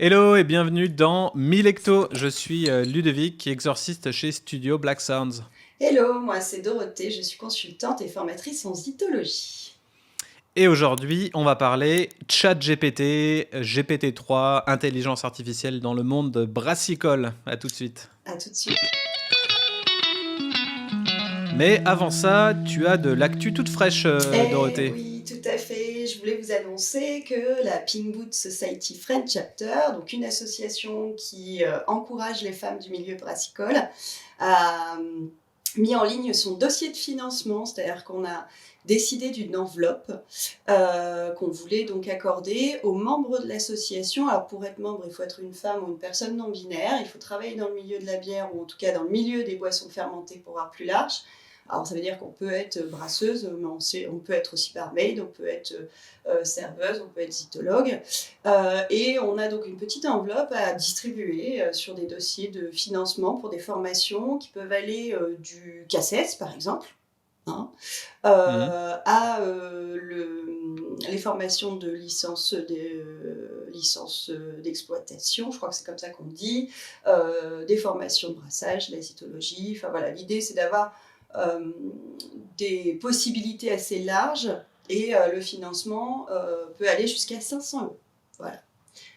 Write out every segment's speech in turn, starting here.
Hello et bienvenue dans Milecto. Je suis Ludovic, exorciste chez Studio Black Sounds. Hello, moi c'est Dorothée, je suis consultante et formatrice en zytologie. Et aujourd'hui, on va parler ChatGPT, GPT-3, intelligence artificielle dans le monde brassicole. À tout de suite. À tout de suite. Mais avant ça, tu as de l'actu toute fraîche, Eh Dorothée. oui, tout à fait. Je voulais vous annoncer que la Pink Boot Society French Chapter, donc une association qui encourage les femmes du milieu brassicole, a mis en ligne son dossier de financement, c'est-à-dire qu'on a décidé d'une enveloppe qu'on voulait donc accorder aux membres de l'association. Alors pour être membre, il faut être une femme ou une personne non binaire, il faut travailler dans le milieu de la bière ou en tout cas dans le milieu des boissons fermentées pour voir plus large. Alors ça veut dire qu'on peut être brasseuse, mais on peut être aussi barmaid, on peut être serveuse, on peut être zytologue. Et on a donc une petite enveloppe à distribuer sur des dossiers de financement pour des formations qui peuvent aller du CACES par exemple, hein, à les formations de licence d'exploitation, je crois que c'est comme ça qu'on dit, des formations de brassage, de la zytologie. Enfin voilà, l'idée c'est d'avoir des possibilités assez larges et le financement peut aller jusqu'à 500 €. Voilà.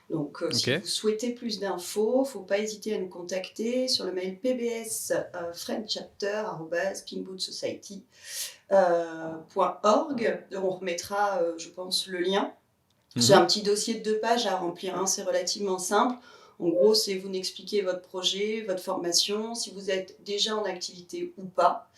Donc, si Ok. vous souhaitez plus d'infos, il ne faut pas hésiter à nous contacter sur le mail pbs.friendchapter@pingbootsociety.org. On remettra, je pense, le lien. C'est un petit dossier de 2 pages à remplir, hein, c'est relativement simple. En gros, c'est vous n'expliquez votre projet, votre formation, si vous êtes déjà en activité ou pas.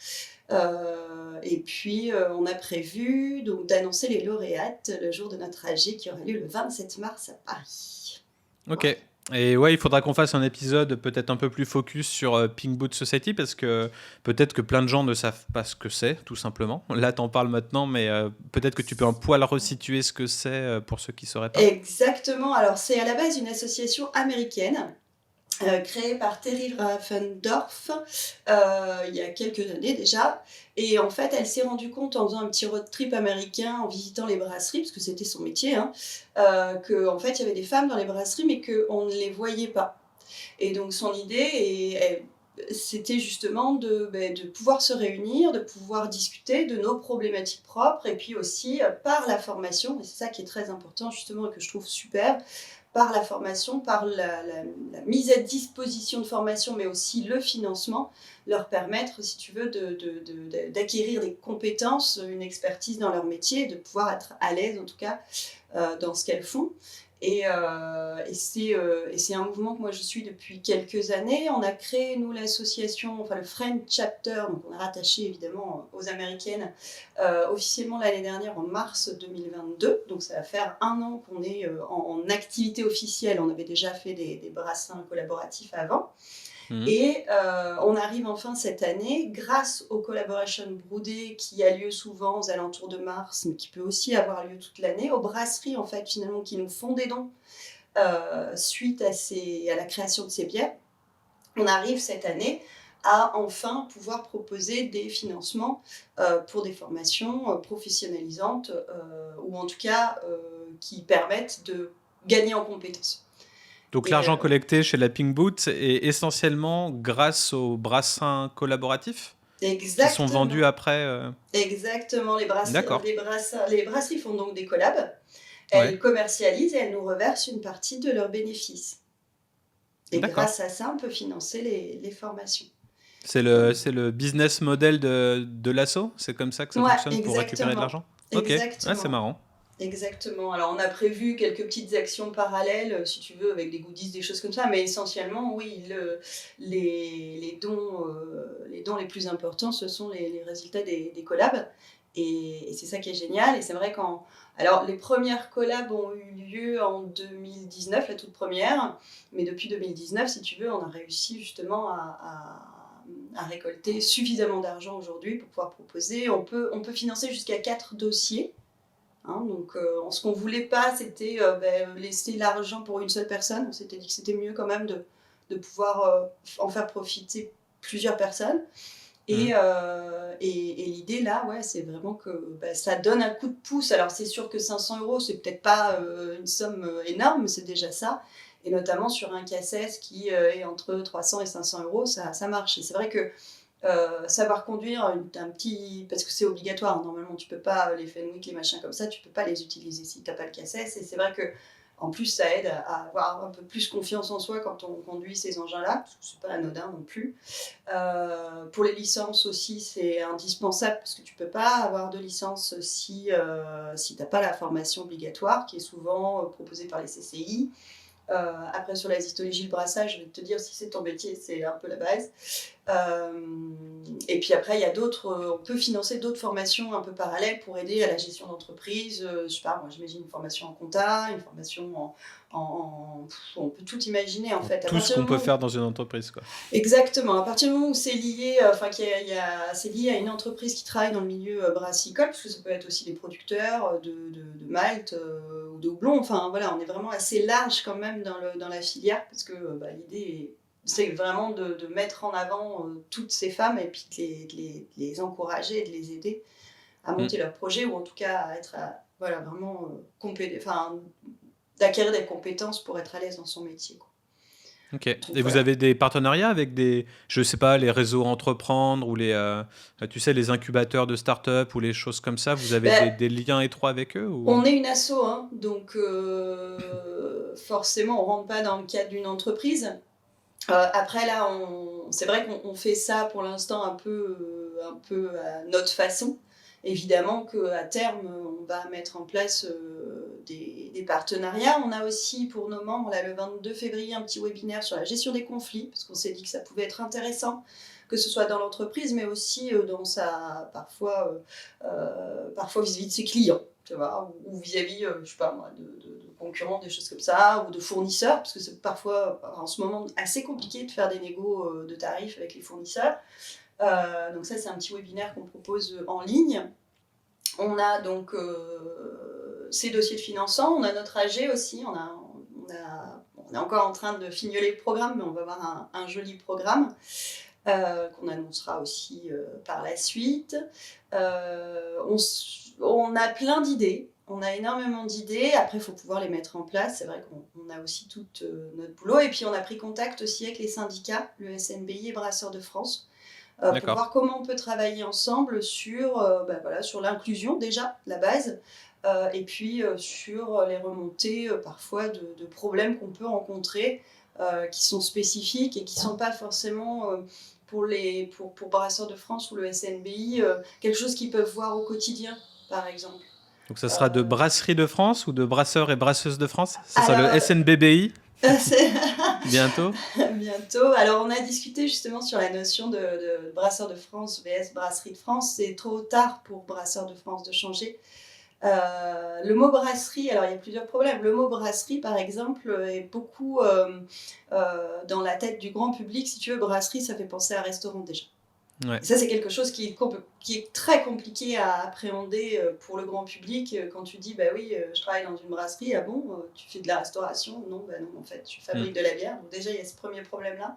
Et puis, on a prévu donc d'annoncer les lauréates le jour de notre AG qui aura lieu le 27 mars à Paris. Ok. Voilà. Et ouais, il faudra qu'on fasse un épisode peut-être un peu plus focus sur Pink Boot Society parce que peut-être que plein de gens ne savent pas ce que c'est, tout simplement. Là, t'en parles maintenant, mais peut-être que tu peux un poil resituer ce que c'est pour ceux qui ne sauraient pas. Exactement. Alors, c'est à la base une association américaine créée par Terry Raffendorf il y a quelques années déjà. Et en fait, elle s'est rendue compte en faisant un petit road trip américain, en visitant les brasseries, parce que c'était son métier, hein, qu'en fait, il y avait des femmes dans les brasseries, mais qu'on ne les voyait pas. Et donc, son idée, c'était justement de pouvoir se réunir, de pouvoir discuter de nos problématiques propres, et puis aussi par la formation, et c'est ça qui est très important justement et que je trouve super, par la formation, par la mise à disposition de formation, mais aussi le financement, leur permettre, si tu veux, d'acquérir des compétences, une expertise dans leur métier, de pouvoir être à l'aise en tout cas dans ce qu'elles font. Et c'est un mouvement que moi je suis depuis quelques années. On a créé, nous, l'association, enfin le French Chapter, donc on est rattaché évidemment aux Américaines, officiellement l'année dernière en mars 2022. Donc ça va faire 1 an qu'on est en activité officielle. On avait déjà fait des brassins collaboratifs avant. Mhm. Et on arrive enfin cette année, grâce au Collaboration Brewday qui a lieu souvent aux alentours de mars, mais qui peut aussi avoir lieu toute l'année, aux brasseries en fait finalement qui nous font des dons suite à la création de ces bières. On arrive cette année à enfin pouvoir proposer des financements pour des formations professionnalisantes ou en tout cas qui permettent de gagner en compétences. Donc Et l'argent collecté chez la Pink Boot est essentiellement grâce aux brassins collaboratifs qui sont vendus exactement. après. Exactement, D'accord. les brasseries font donc des collabs, Ouais. elles commercialisent et elles nous reversent une partie de leurs bénéfices. Et D'accord. grâce à ça, on peut financer les formations. C'est Donc, le business model de l'asso. C'est comme ça que ça ouais, fonctionne pour récupérer de exactement. l'argent. Ok. Ouais, c'est Exactement. marrant. Exactement. Alors, on a prévu quelques petites actions parallèles, si tu veux, avec des goodies, des choses comme ça, mais essentiellement, oui, les dons les plus importants, ce sont les résultats des collabs. Et c'est ça qui est génial. Et c'est vrai alors, les premières collabs ont eu lieu en 2019, la toute première, mais depuis 2019, si tu veux, on a réussi justement à récolter suffisamment d'argent aujourd'hui pour pouvoir proposer. On peut financer jusqu'à 4 dossiers. Hein, donc, ce qu'on ne voulait pas, c'était laisser l'argent pour une seule personne. On s'était dit que c'était mieux quand même de pouvoir en faire profiter plusieurs personnes. Mhm. Et l'idée là, ouais, c'est vraiment que ça donne un coup de pouce. Alors c'est sûr que 500 €, c'est peut-être pas une somme énorme, mais c'est déjà ça. Et notamment sur un CACES qui est entre 300 et 500 euros, ça marche. Et c'est vrai que savoir conduire un petit... Parce que c'est obligatoire, normalement, tu peux pas, les Fenwick, les machins comme ça, tu peux pas les utiliser si tu n'as pas le CACES. Et c'est vrai que en plus, ça aide à avoir un peu plus confiance en soi quand on conduit ces engins-là, parce que c'est pas anodin non plus. Pour les licences aussi, c'est indispensable, parce que tu peux pas avoir de licence si t'as pas la formation obligatoire, qui est souvent proposée par les CCI. Après, sur la zystologie, le brassage, je vais te dire, si c'est ton métier, c'est un peu la base. Et puis après, il y a d'autres, on peut financer d'autres formations un peu parallèles pour aider à la gestion d'entreprise. Je sais pas, moi j'imagine une formation en compta, une formation on peut tout imaginer en fait. Tout ce qu'on peut faire dans une entreprise, quoi. Exactement. À partir du moment où c'est lié, c'est lié à une entreprise qui travaille dans le milieu brassicole, parce que ça peut être aussi des producteurs de malt ou de houblon. Enfin voilà, on est vraiment assez large quand même dans la filière, parce que l'idée c'est vraiment de mettre en avant toutes ces femmes et puis de les encourager et de les aider à monter leur projet, ou en tout cas à être vraiment d'acquérir des compétences pour être à l'aise dans son métier, quoi. Ok. Et vous avez des partenariats avec je sais pas, les réseaux entreprendre ou tu sais, les incubateurs de start-up ou les choses comme ça. Vous avez des liens étroits avec eux ou... On est une asso, hein, donc forcément, on rentre pas dans le cadre d'une entreprise. Après là, c'est vrai qu'on fait ça pour l'instant un peu à notre façon. Évidemment qu'à terme, on va mettre en place des partenariats. On a aussi pour nos membres, là, le 22 février, un petit webinaire sur la gestion des conflits, parce qu'on s'est dit que ça pouvait être intéressant, que ce soit dans l'entreprise, mais aussi parfois vis-à-vis de ses clients, tu vois, ou vis-à-vis, je sais pas moi, de concurrents, des choses comme ça, ou de fournisseurs, parce que c'est parfois, en ce moment, assez compliqué de faire des négos de tarifs avec les fournisseurs. Donc ça, c'est un petit webinaire qu'on propose en ligne. On a donc ces dossiers de financement, on a notre AG aussi, on est encore en train de fignoler le programme, mais on va avoir un joli programme qu'on annoncera aussi par la suite. On a plein d'idées, on a énormément d'idées, après il faut pouvoir les mettre en place, c'est vrai qu'on a aussi tout notre boulot, et puis on a pris contact aussi avec les syndicats, le SNBI et Brasseurs de France, pour voir comment on peut travailler ensemble sur l'inclusion déjà, la base, et puis sur les remontées parfois de problèmes qu'on peut rencontrer, qui sont spécifiques et qui ne sont pas forcément pour Brasseurs de France ou le SNBI, quelque chose qu'ils peuvent voir au quotidien, par exemple. Donc ça sera de Brasserie de France ou de Brasseurs et Brasseuses de France? Ça sera le SNBBI bientôt. Bientôt. Alors, on a discuté justement sur la notion de Brasseurs de France vs Brasserie de France. C'est trop tard pour Brasseurs de France de changer. Le mot brasserie, alors il y a plusieurs problèmes. Le mot brasserie, par exemple, est beaucoup dans la tête du grand public. Si tu veux, brasserie, ça fait penser à restaurant déjà. Ouais. Et ça, c'est quelque chose qui est très compliqué à appréhender pour le grand public. Quand tu dis, bah oui, je travaille dans une brasserie, ah bon, tu fais de la restauration? Non, bah non, en fait, tu fabriques de la bière. Donc déjà, il y a ce premier problème-là.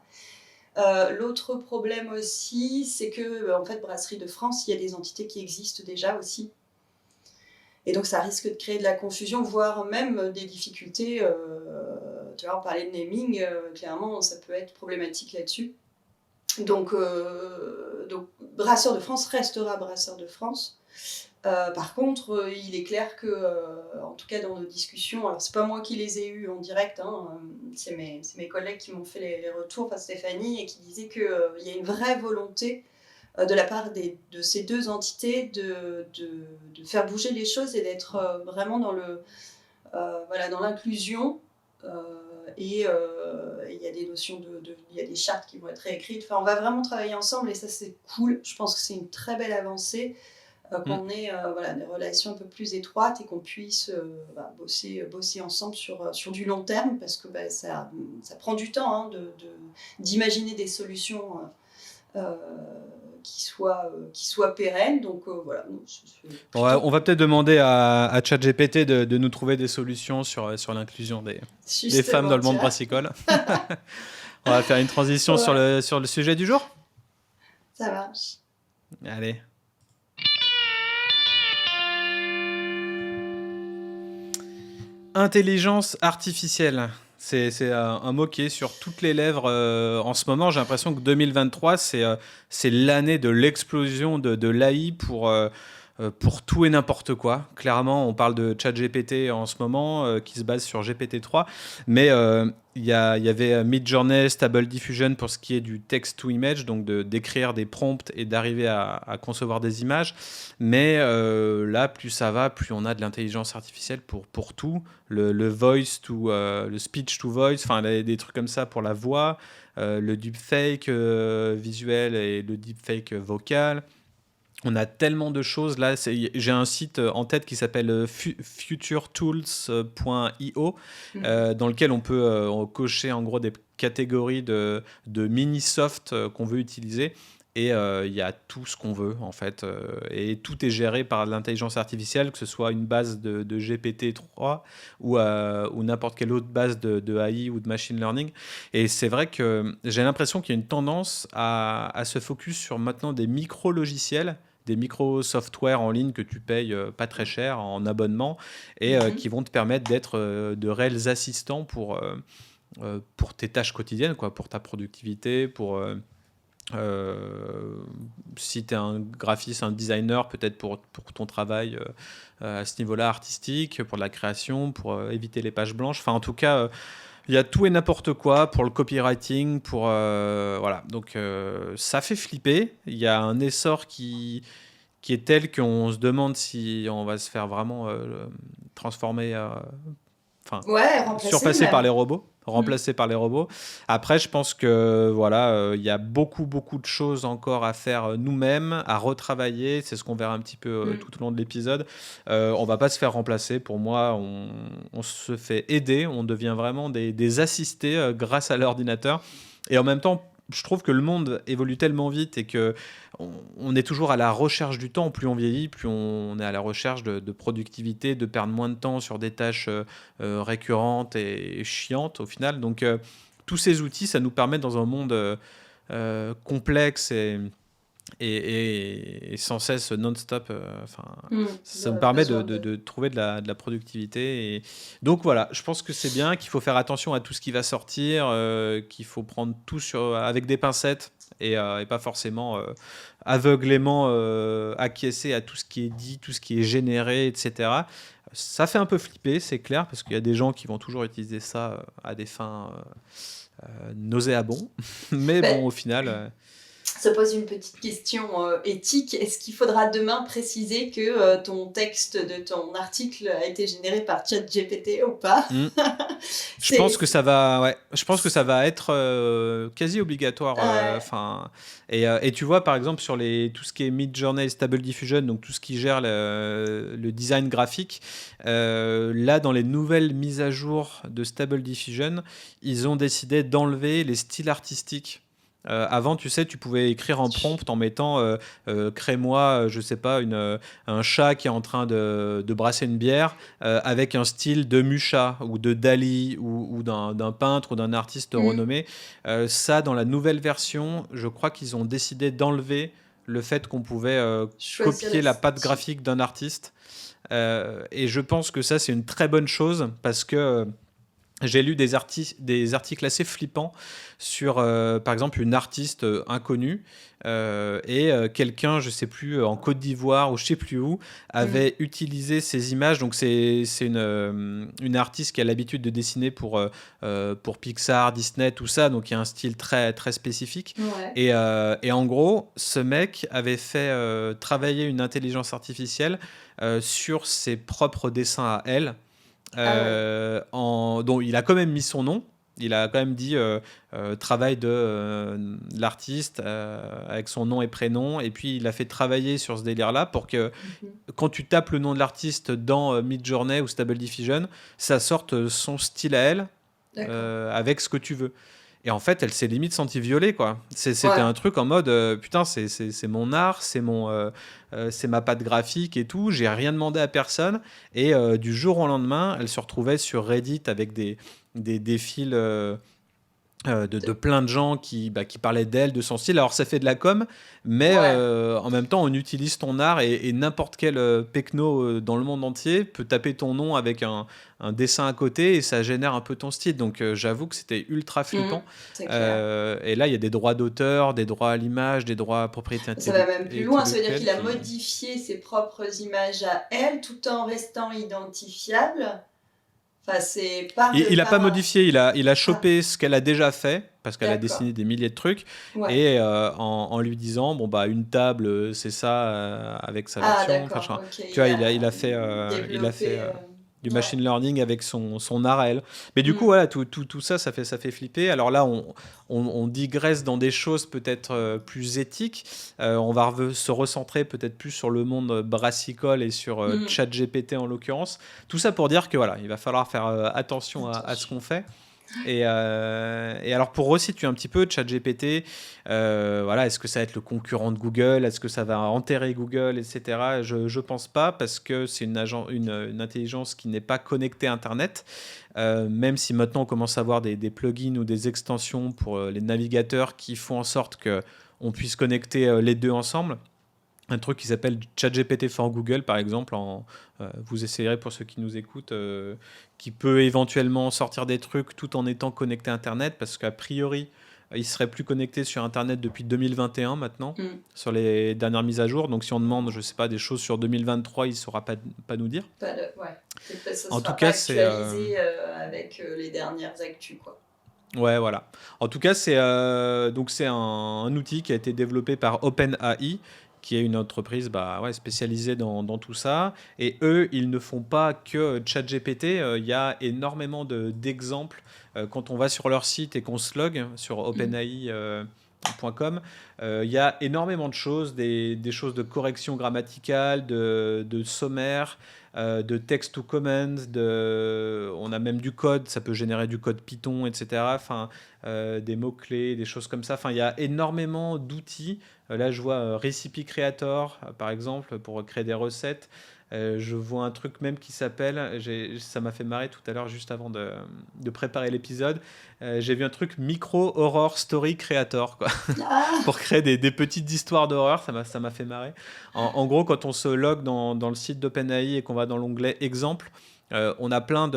L'autre problème aussi, c'est que, en fait, Brasserie de France, il y a des entités qui existent déjà aussi. Et donc, ça risque de créer de la confusion, voire même des difficultés. Tu vois, on parlait de naming, clairement, ça peut être problématique là-dessus. Donc, Brasseurs de France restera Brasseurs de France. Par contre, il est clair que, en tout cas dans nos discussions, alors c'est pas moi qui les ai eus en direct, hein, c'est mes collègues qui m'ont fait les retours, enfin Stéphanie, et qui disaient qu'il y a une vraie volonté de la part de ces deux entités de faire bouger les choses et d'être vraiment dans l'inclusion. Et il y a des notions il y a des chartes qui vont être réécrites. Enfin, on va vraiment travailler ensemble et ça c'est cool. Je pense que c'est une très belle avancée qu'on ait des relations un peu plus étroites et qu'on puisse bosser ensemble sur du long terme, parce que ça prend du temps d'imaginer des solutions qui soient pérennes. Donc voilà. On va peut-être demander à ChatGPT de nous trouver des solutions sur l'inclusion des femmes dans le monde brassicole. On va faire une transition sur le sujet du jour. Ça marche. Allez. Intelligence artificielle. C'est un mot qui est sur toutes les lèvres en ce moment. J'ai l'impression que 2023, c'est l'année de l'explosion de l'AI pour tout et n'importe quoi. Clairement, on parle de ChatGPT en ce moment, qui se base sur GPT-3, mais il y avait Midjourney, Stable Diffusion pour ce qui est du text-to-image, donc d'écrire des prompts et d'arriver à concevoir des images. Mais là, plus ça va, plus on a de l'intelligence artificielle pour tout. Le voice to, le speech to voice, enfin des trucs comme ça pour la voix, le deepfake visuel et le deepfake vocal. On a tellement de choses là. J'ai un site en tête qui s'appelle futuretools.io, Mhm. dans lequel on peut cocher en gros des catégories de mini-soft qu'on veut utiliser. Et il y a tout ce qu'on veut en fait. Et tout est géré par l'intelligence artificielle, que ce soit une base de GPT-3 ou n'importe quelle autre base de AI ou de machine learning. Et c'est vrai que j'ai l'impression qu'il y a une tendance à se focus sur maintenant des micro-logiciels, des micro-software en ligne que tu payes pas très cher en abonnement et qui Mhm. vont te permettre d'être de réels assistants pour tes tâches quotidiennes, quoi, pour ta productivité, euh, si tu es un graphiste, un designer, peut-être pour ton travail à ce niveau-là artistique, pour de la création, pour éviter les pages blanches. Enfin, en tout cas, il y a tout et n'importe quoi pour le copywriting, voilà. Donc ça fait flipper. Il y a un essor qui est tel qu'on se demande si on va se faire vraiment transformer, enfin, Ouais, remplacer surpassé par les même. robots, Mm. remplacé par les robots. Après, je pense que voilà, il y a beaucoup, beaucoup de choses encore à faire nous-mêmes, à retravailler. C'est ce qu'on verra un petit peu Mm. tout au long de l'épisode. On va pas se faire remplacer. Pour moi, on se fait aider. On devient vraiment des assistés grâce à l'ordinateur. Et en même temps, je trouve que le monde évolue tellement vite et que on est toujours à la recherche du temps. Plus on vieillit, plus on est à la recherche de productivité, de perdre moins de temps sur des tâches récurrentes et chiantes au final. Donc tous ces outils, ça nous permet dans un monde complexe et sans cesse non-stop. Enfin, Mm. ça nous permet Besoin de trouver de la productivité. Donc voilà, je pense que c'est bien, qu'il faut faire attention à tout ce qui va sortir, qu'il faut prendre tout avec des pincettes et pas forcément aveuglément acquiescer à tout ce qui est dit, tout ce qui est généré, etc. Ça fait un peu flipper, c'est clair, parce qu'il y a des gens qui vont toujours utiliser ça à des fins nauséabondes. Mais Ben, bon, au final, ça pose une petite question éthique. Est-ce qu'il faudra demain préciser que ton texte de ton article a été généré par ChatGPT ou pas? hmm, je C'est, pense que ça va, ouais, je pense que ça va être quasi obligatoire. ouais. Enfin, et tu vois, par exemple, sur tout ce qui est Midjourney, Stable Diffusion, donc tout ce qui gère le design graphique, là, dans les nouvelles mises à jour de Stable Diffusion, ils ont décidé d'enlever les styles artistiques. Avant, tu sais, tu pouvais écrire en prompt en mettant crée-moi, je sais pas, un chat qui est en train de brasser une bière avec un style de Mucha ou de Dali ou d'un peintre ou d'un artiste Mm. renommé. Ça, dans la nouvelle version, je crois qu'ils ont décidé d'enlever le fait qu'on pouvait Choisir copier le la patte style. graphique d'un artiste. Et je pense que ça, c'est une très bonne chose parce que j'ai lu des articles assez flippants sur, par exemple, une artiste inconnue et quelqu'un, je sais plus, en Côte d'Ivoire ou je sais plus où, Mm. avait utilisé ces images. Donc c'est une artiste qui a l'habitude de dessiner pour Pixar, Disney, tout ça. Donc il y a un style très très spécifique. Ouais. Et en gros, ce mec avait fait travailler une intelligence artificielle sur ses propres dessins à elle Ah ouais. dont il a quand même mis son nom. Il a quand même dit travail l'artiste avec son nom et prénom. Et puis il a fait travailler sur ce délire-là pour que Mhm. quand tu tapes le nom de l'artiste dans Midjourney ou Stable Diffusion, ça sorte son style à elle D'accord. avec ce que tu veux. Et en fait, elle s'est limite sentie violée, quoi. C'était Ouais. un truc en mode, putain, c'est mon art, c'est ma patte graphique et tout. J'ai rien demandé à personne. Et du jour au lendemain, elle se retrouvait sur Reddit avec des fils de plein de gens qui parlaient d'elle, de son style. Alors ça fait de la com, mais Ouais. en même temps on utilise ton art et n'importe quel pecno dans le monde entier peut taper ton nom avec un dessin à côté et ça génère un peu ton style. Donc j'avoue que c'était ultra Mmh. flippant. C'est clair. Et là il y a des droits d'auteur, des droits à l'image, des droits à propriété Ça va même plus loin, ça veut dire intellectuelle qu'il a qui... modifié ses propres images à elle tout en restant identifiable. Enfin, c'est par Il a pas par modifié, il a ah, chopé ce qu'elle a déjà fait, parce qu'elle a d'accord. dessiné des milliers de trucs, Ouais. et en lui disant, bon bah une table, c'est ça, avec sa Ah version. Enfin, d'accord, OK, tu vois, il a il a fait développé, du ouais. machine learning avec son art à elle. Mais du coup, Mmh. voilà, tout ça, ça fait flipper. Alors là, on digresse dans des choses peut-être plus éthiques. On va se recentrer peut-être plus sur le monde brassicole et sur Mmh. ChatGPT en l'occurrence. Tout ça pour dire que voilà, il va falloir faire attention à ce Attention. qu'on fait. Et alors pour resituer un petit peu ChatGPT, voilà, est-ce que ça va être le concurrent de Google? Est-ce que ça va enterrer Google, etc. Je pense pas parce que c'est une intelligence qui n'est pas connectée à Internet. Même si maintenant on commence à avoir des plugins ou des extensions pour les navigateurs qui font en sorte que on puisse connecter les deux ensemble. Un truc qui s'appelle ChatGPT for Google, par exemple. Vous essayerez pour ceux qui nous écoutent, qui peut éventuellement sortir des trucs tout en étant connecté à Internet, parce qu'a priori, il serait plus connecté sur Internet depuis 2021 maintenant, Mmh. sur les dernières mises à jour. Donc si on demande, je sais pas, des choses sur 2023, il ne saura pas nous dire. Pas de ouais, c'est pas ça En tout sera pas cas, c'est actualisé, avec, les dernières actus, quoi. ouais, voilà. En tout cas, c'est un outil qui a été développé par OpenAI, qui est une entreprise bah, ouais, spécialisée dans tout ça. Et eux, ils ne font pas que ChatGPT. Il y a énormément d'exemples. Quand on va sur leur site et qu'on se log sur Mmh. OpenAI.com, il y a énormément de choses, des choses de correction grammaticale, de sommaire, de text to command, on a même du code, ça peut générer du code Python, etc. Enfin, des mots-clés, des choses comme ça. Enfin, il y a énormément d'outils. Là, je vois Recipe Creator, par exemple, pour créer des recettes. Je vois un truc même qui s'appelle, ça m'a fait marrer tout à l'heure, juste avant de préparer l'épisode. J'ai vu un truc Micro Horror Story Creator, quoi, Ah! pour créer des petites histoires d'horreur. Ça m'a fait marrer. En gros, quand on se log dans le site d'OpenAI et qu'on va dans l'onglet Exemple, on a plein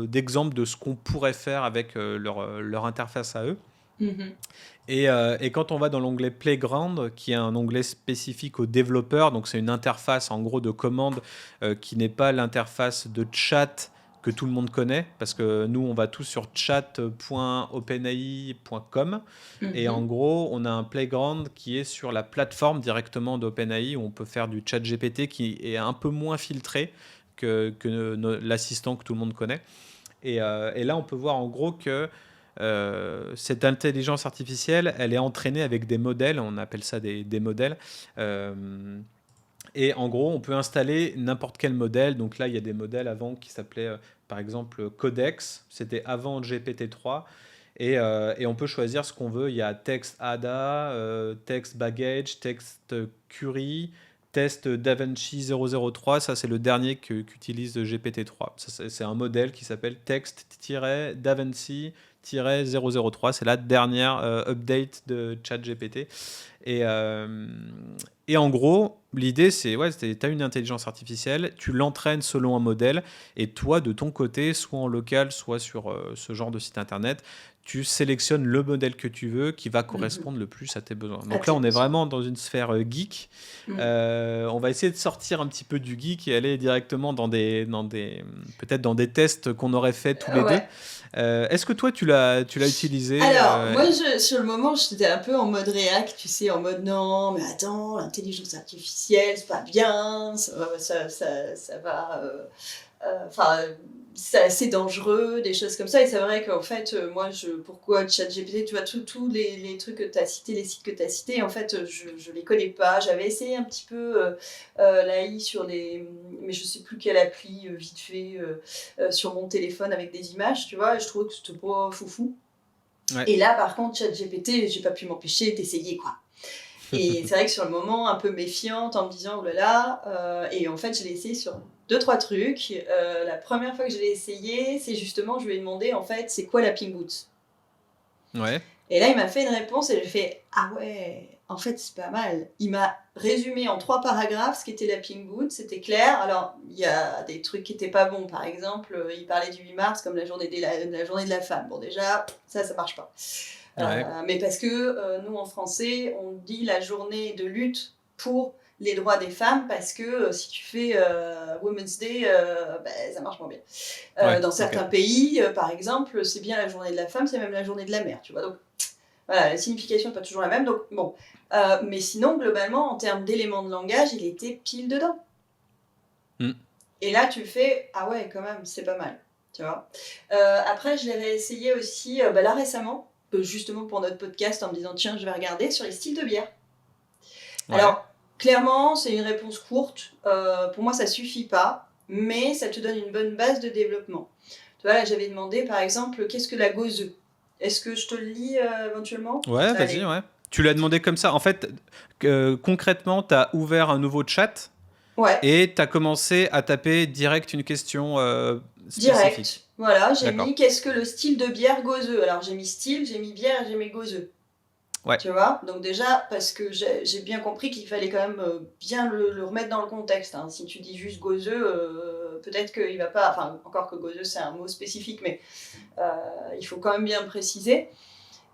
d'exemples de ce qu'on pourrait faire avec leur interface à eux. Mmh. Et quand on va dans l'onglet Playground, qui est un onglet spécifique aux développeurs, donc c'est une interface en gros de commande qui n'est pas l'interface de chat que tout le monde connaît, parce que nous on va tous sur chat.openai.com et en Mmh. gros on a un Playground qui est sur la plateforme directement d'OpenAI où on peut faire du chat GPT qui est un peu moins filtré que l'assistant que tout le monde connaît. Et là, on peut voir en gros que cette intelligence artificielle, elle est entraînée avec des modèles, on appelle ça des modèles. Euh, et en gros, on peut installer n'importe quel modèle. Donc là, il y a des modèles avant qui s'appelaient, par exemple, Codex. C'était avant GPT-3. Et on peut choisir ce qu'on veut. Il y a Text Ada, Text Baggage, Text Curie, Test DaVinci 003. Ça, c'est le dernier qu'utilise GPT-3. C'est un modèle qui s'appelle Text-DaVinci-003. C'est la dernière update de ChatGPT. Et, euh, et en gros, l'idée, c'est, ouais, tu as une intelligence artificielle, tu l'entraînes selon un modèle, et toi, de ton côté, soit en local, soit sur ce genre de site internet, tu sélectionnes le modèle que tu veux qui va Mmh. correspondre le plus à tes besoins. À Donc là, tes on est besoins. vraiment dans une sphère geek. Mmh. On va essayer de sortir un petit peu du geek et aller directement peut-être dans des tests qu'on aurait fait tous les deux. Ouais. Est-ce que toi, tu l'as utilisé Alors, moi, sur le moment, j'étais un peu en mode réac, tu sais, en mode non, mais attends, l'intelligence artificielle, c'est pas bien, ça va. Enfin, c'est assez dangereux, des choses comme ça. Et c'est vrai qu'en fait, moi, pourquoi ChatGPT, tu vois, tous les trucs que tu as cités, les sites que tu as cités, en fait, je les connais pas. J'avais essayé un petit peu l'AI sur les. Mais je sais plus quelle appli, vite fait, sur mon téléphone avec des images, tu vois, et je trouvais que c'était pas foufou. Ouais. Et là, par contre, ChatGPT, j'ai pas pu m'empêcher d'essayer, quoi. Et c'est vrai que sur le moment, un peu méfiante, en me disant, oh là là, et en fait, je l'ai essayé sur deux, trois trucs. La première fois que je l'ai essayé, c'est justement, je lui ai demandé, en fait, c'est quoi la Ping Boots. Ouais. Et là, il m'a fait une réponse et j'ai fait « Ah ouais, en fait, c'est pas mal ». Il m'a résumé en 3 paragraphes ce qu'était la Pink Boot, c'était clair. Alors, il y a des trucs qui étaient pas bons. Par exemple, il parlait du 8 mars comme la journée de la femme. Bon, déjà, ça marche pas. Ouais. Mais parce que nous, en français, on dit la journée de lutte pour les droits des femmes parce que si tu fais Women's Day, ça marche moins bien. Ouais. Dans Ok. certains pays, par exemple, c'est bien la journée de la femme, c'est même la journée de la mère, tu vois. Donc, voilà, la signification n'est pas toujours la même. Donc, bon. Mais sinon, globalement, en termes d'éléments de langage, il était pile dedans. Mm. Et là, tu fais, ah ouais, quand même, c'est pas mal. Tu vois. Après, je l'ai réessayé aussi, là récemment, justement pour notre podcast, en me disant, tiens, je vais regarder sur les styles de bière. Ouais. Alors, clairement, c'est une réponse courte. Pour moi, ça suffit pas, mais ça te donne une bonne base de développement. Tu vois, là, j'avais demandé, par exemple, qu'est-ce que la gauze? Est-ce que je te le lis éventuellement? Ouais, vas-y, Allez. ouais. Tu l'as demandé comme ça. En fait, concrètement, tu as ouvert un nouveau chat Ouais, et tu as commencé à taper direct une question spécifique. direct. Voilà, j'ai D'accord. mis qu'est-ce que le style de bière gauzeux. Alors, j'ai mis style, j'ai mis bière et j'ai mis gauzeux. Ouais. Tu vois. Donc déjà, parce que j'ai bien compris qu'il fallait quand même bien le remettre dans le contexte. Hein. Si tu dis juste gauzeux, peut-être qu'il va pas... Enfin, encore que gauzeux, c'est un mot spécifique, mais il faut quand même bien préciser.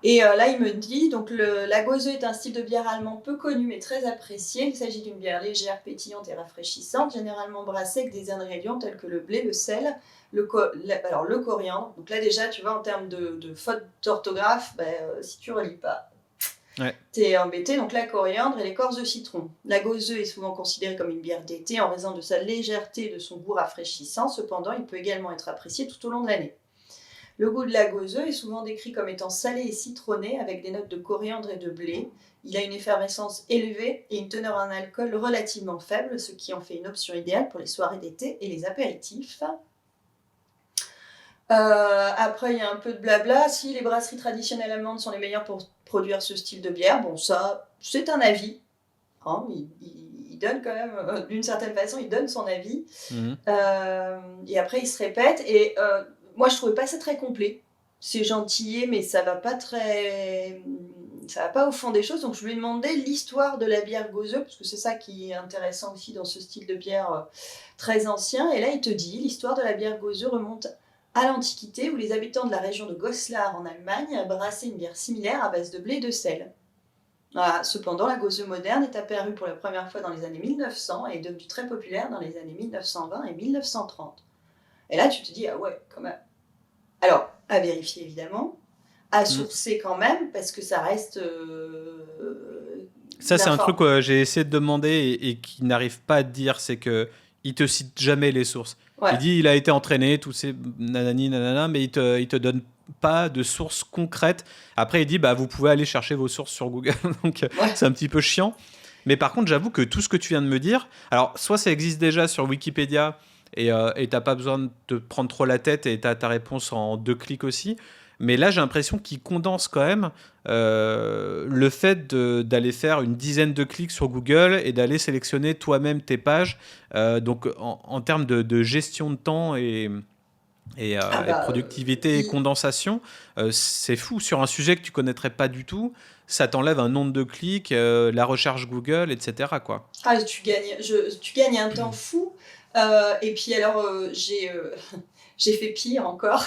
Et là, il me dit, donc la gauzeux est un style de bière allemand peu connu mais très apprécié. Il s'agit d'une bière légère, pétillante et rafraîchissante, généralement brassée avec des ingrédients tels que le blé, le sel, le coriandre. Donc là déjà, tu vois, en termes de faute d'orthographe, si tu relis pas, Ouais. t'es embêté. Donc la coriandre et l'écorce de citron. La gauzeux est souvent considérée comme une bière d'été en raison de sa légèreté et de son goût rafraîchissant. Cependant, il peut également être apprécié tout au long de l'année. Le goût de la gauzeux est souvent décrit comme étant salé et citronné avec des notes de coriandre et de blé. Il a une effervescence élevée et une teneur en alcool relativement faible, ce qui en fait une option idéale pour les soirées d'été et les apéritifs. Après, il y a un peu de blabla. Si les brasseries traditionnelles allemandes sont les meilleures pour produire ce style de bière, bon, ça, c'est un avis. Hein, il donne quand même, d'une certaine façon, il donne son avis. Mhm. Et après, il se répète. Et moi, je trouvais pas ça très complet. C'est gentil, mais ça va pas très... Ça va pas au fond des choses. Donc, je lui ai demandé l'histoire de la bière gauzeux, parce que c'est ça qui est intéressant aussi dans ce style de bière très ancien. Et là, il te dit, l'histoire de la bière gauzeux remonte à l'Antiquité, où les habitants de la région de Goslar en Allemagne brassaient une bière similaire à base de blé et de sel. Voilà. Cependant, la gauzeux moderne est apparue pour la première fois dans les années 1900 et est devenue très populaire dans les années 1920 et 1930. Et là, tu te dis, ah ouais, quand même. Alors, à vérifier évidemment, à sourcer quand même, parce que ça reste Ça, c'est un truc que j'ai essayé de demander et qui n'arrive pas à te dire, c'est que il te cite jamais les sources. Ouais. Il dit il a été entraîné, tous ces nanani nanana, mais il te donne pas de sources concrètes. Après, il dit bah vous pouvez aller chercher vos sources sur Google, donc c'est un petit peu chiant. Mais par contre, j'avoue que tout ce que tu viens de me dire, alors soit ça existe déjà sur Wikipédia et t'as pas besoin de te prendre trop la tête et t'as ta réponse en 2 clics aussi. Mais là, j'ai l'impression qu'il condense quand même le fait d'aller faire une dizaine de clics sur Google et d'aller sélectionner toi-même tes pages. Donc, en termes de gestion de temps et productivité et condensation, c'est fou. Sur un sujet que tu connaîtrais pas du tout, ça t'enlève un nombre de clics, la recherche Google, etc. quoi. Ah, tu gagnes un temps fou. Et puis alors, j'ai fait pire encore.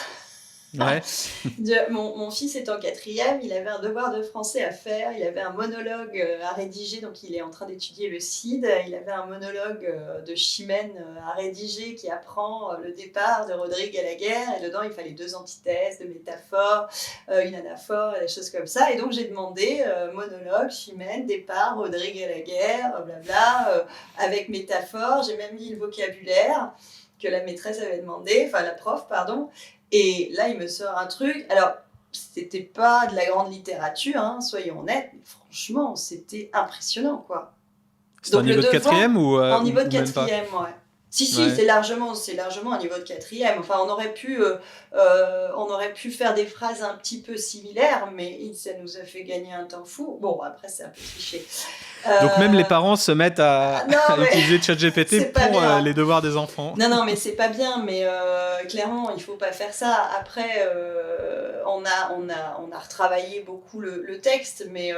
Ouais. Mon fils est en 4e, il avait un devoir de français à faire, il avait un monologue à rédiger, donc il est en train d'étudier le CID, il avait un monologue de Chimène à rédiger qui apprend le départ de Rodrigue à la guerre, et dedans il fallait 2 antithèses, 2 métaphores, une anaphore, des choses comme ça, et donc j'ai demandé monologue, Chimène, départ, Rodrigue à la guerre, blabla, avec métaphore, j'ai même mis le vocabulaire que la maîtresse avait demandé, enfin la prof, pardon. Et là, il me sort un truc. Alors, c'était pas de la grande littérature, hein, soyons honnêtes, mais franchement, c'était impressionnant, quoi. C'est un niveau de 4e en niveau de ou même pas? 4e, ouais. Si, Ouais. c'est largement un niveau de 4e. Enfin, on aurait pu faire des phrases un petit peu similaires, mais ça nous a fait gagner un temps fou. Bon, après, c'est un peu cliché. Donc même les parents se mettent à utiliser ChatGPT pour les devoirs des enfants. Non, mais c'est pas bien, mais clairement, il faut pas faire ça. Après, on a retravaillé beaucoup le texte, mais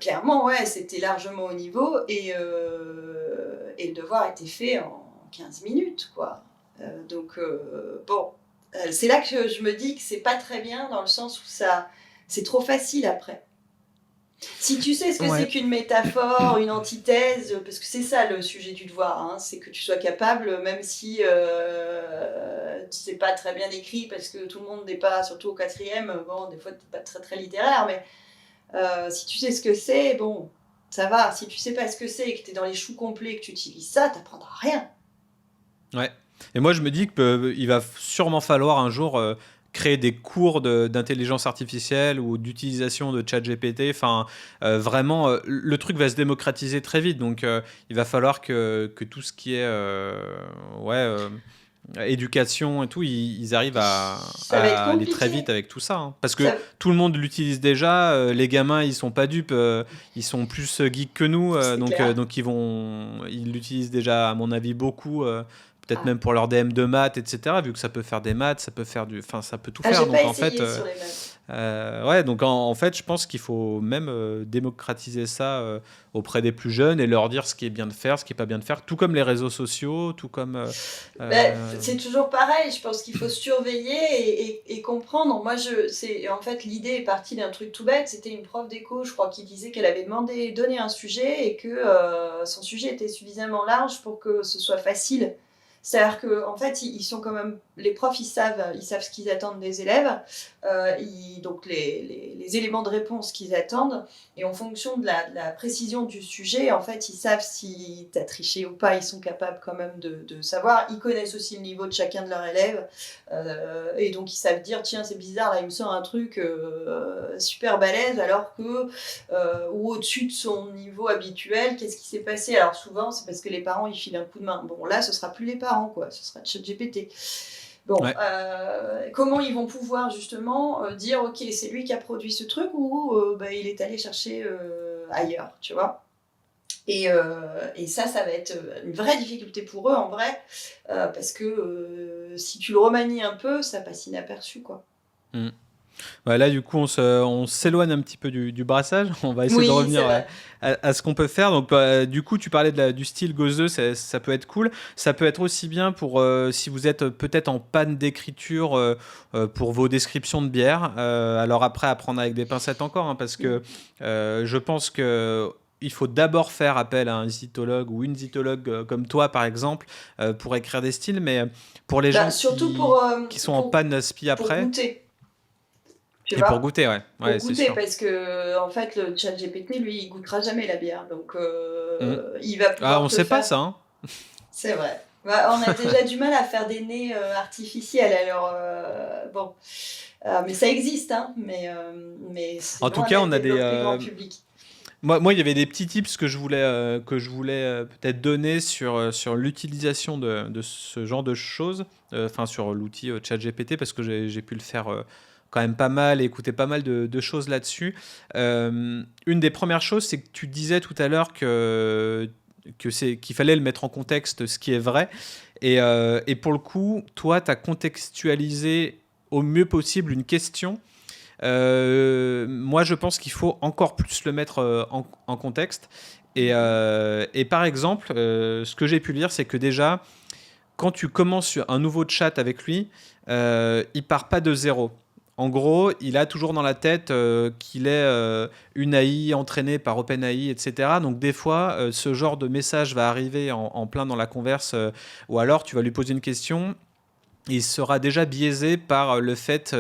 clairement, ouais, c'était largement au niveau et le devoir était fait en 15 minutes, quoi. Bon, c'est là que je me dis que c'est pas très bien dans le sens où c'est trop facile après. Si tu sais ce que c'est qu'une métaphore, une antithèse, parce que c'est ça le sujet du devoir, hein, c'est que tu sois capable, même si c'est pas très bien écrit, parce que tout le monde n'est pas, surtout au 4e, bon, des fois t'es pas très très littéraire, mais si tu sais ce que c'est, bon, ça va. Si tu sais pas ce que c'est et que t'es dans les choux complets et que tu utilises ça, t'apprendras rien. Ouais. Et moi, je me dis qu'il va sûrement falloir un jour créer des cours d'intelligence artificielle ou d'utilisation de ChatGPT. Enfin, vraiment, le truc va se démocratiser très vite. Donc, il va falloir que tout ce qui est éducation et tout, ils arrivent Ça va être à aller très compliqué. vite avec tout ça. Hein. Parce que tout le monde l'utilise déjà. Les gamins, ils sont pas dupes. Ils sont plus geeks que nous. Donc ils l'utilisent déjà, à mon avis, beaucoup. Peut-être même pour leur DM de maths, etc. Vu que ça peut faire des maths, ça peut faire ça peut tout faire. J'ai Donc pas en essayé fait, sur les maths. donc en fait, je pense qu'il faut même démocratiser ça auprès des plus jeunes et leur dire ce qui est bien de faire, ce qui est pas bien de faire, tout comme les réseaux sociaux, tout comme. C'est toujours pareil. Je pense qu'il faut surveiller et comprendre. Moi, en fait, l'idée est partie d'un truc tout bête. C'était une prof d'éco, je crois, qui disait qu'elle avait donné un sujet et que son sujet était suffisamment large pour que ce soit facile. C'est-à-dire que en fait, ils sont quand même, les profs, ils savent ce qu'ils attendent des élèves, donc les éléments de réponse qu'ils attendent, et en fonction de la précision du sujet, en fait, ils savent si tu as triché ou pas. Ils sont capables quand même de savoir. Ils connaissent aussi le niveau de chacun de leurs élèves, et donc ils savent dire tiens, c'est bizarre, là il me sort un truc super balèze, alors que ou au-dessus de son niveau habituel, qu'est-ce qui s'est passé? Alors souvent, c'est parce que les parents ils filent un coup de main. Bon, là, ce sera plus les parents, quoi, ce sera ChatGPT. Bon, comment ils vont pouvoir justement dire ok, c'est lui qui a produit ce truc ou il est allé chercher ailleurs, tu vois? Et ça va être une vraie difficulté pour eux en vrai, parce que si tu le remanies un peu, ça passe inaperçu, quoi. Mm. Ouais, là, du coup, on s'éloigne un petit peu du brassage. On va essayer de Oui, c'est revenir vrai. à ce qu'on peut faire. Donc, du coup, tu parlais du style Gozeux, ça peut être cool. Ça peut être aussi bien pour si vous êtes peut-être en panne d'écriture pour vos descriptions de bière. Alors après, à prendre avec des pincettes encore, hein, parce que je pense que il faut d'abord faire appel à un zytologue ou une zytologue comme toi, par exemple, pour écrire des styles. Mais pour les gens Surtout qui sont en panne spi pour après. goûter. Tu Et vois, pour goûter, ouais. pour Ouais, c'est goûter, sûr. parce que en fait, le chat GPT, lui, il goûtera jamais la bière, donc il va Ah, pouvoir on te sait pas faire. ça, hein. C'est vrai. Bah, on a déjà du mal à faire des nez artificiels, alors bon, mais ça existe, hein, mais c'est En tout loin cas, d'être on a développé grand public. Moi, il y avait des petits tips que je voulais peut-être donner sur l'utilisation de ce genre de choses, enfin sur l'outil ChatGPT, parce que j'ai pu le faire quand même pas mal et écouter pas mal de choses là-dessus. Une des premières choses, c'est que tu disais tout à l'heure qu'il fallait le mettre en contexte, ce qui est vrai. Et pour le coup, toi, tu as contextualisé au mieux possible une question. Moi, je pense qu'il faut encore plus le mettre en contexte. Et par exemple, ce que j'ai pu lire, c'est que déjà, quand tu commences un nouveau chat avec lui, il part pas de zéro. En gros, il a toujours dans la tête qu'il est une AI entraînée par OpenAI, etc. Donc des fois, ce genre de message va arriver en plein dans la converse, ou alors tu vas lui poser une question. Il sera déjà biaisé par le fait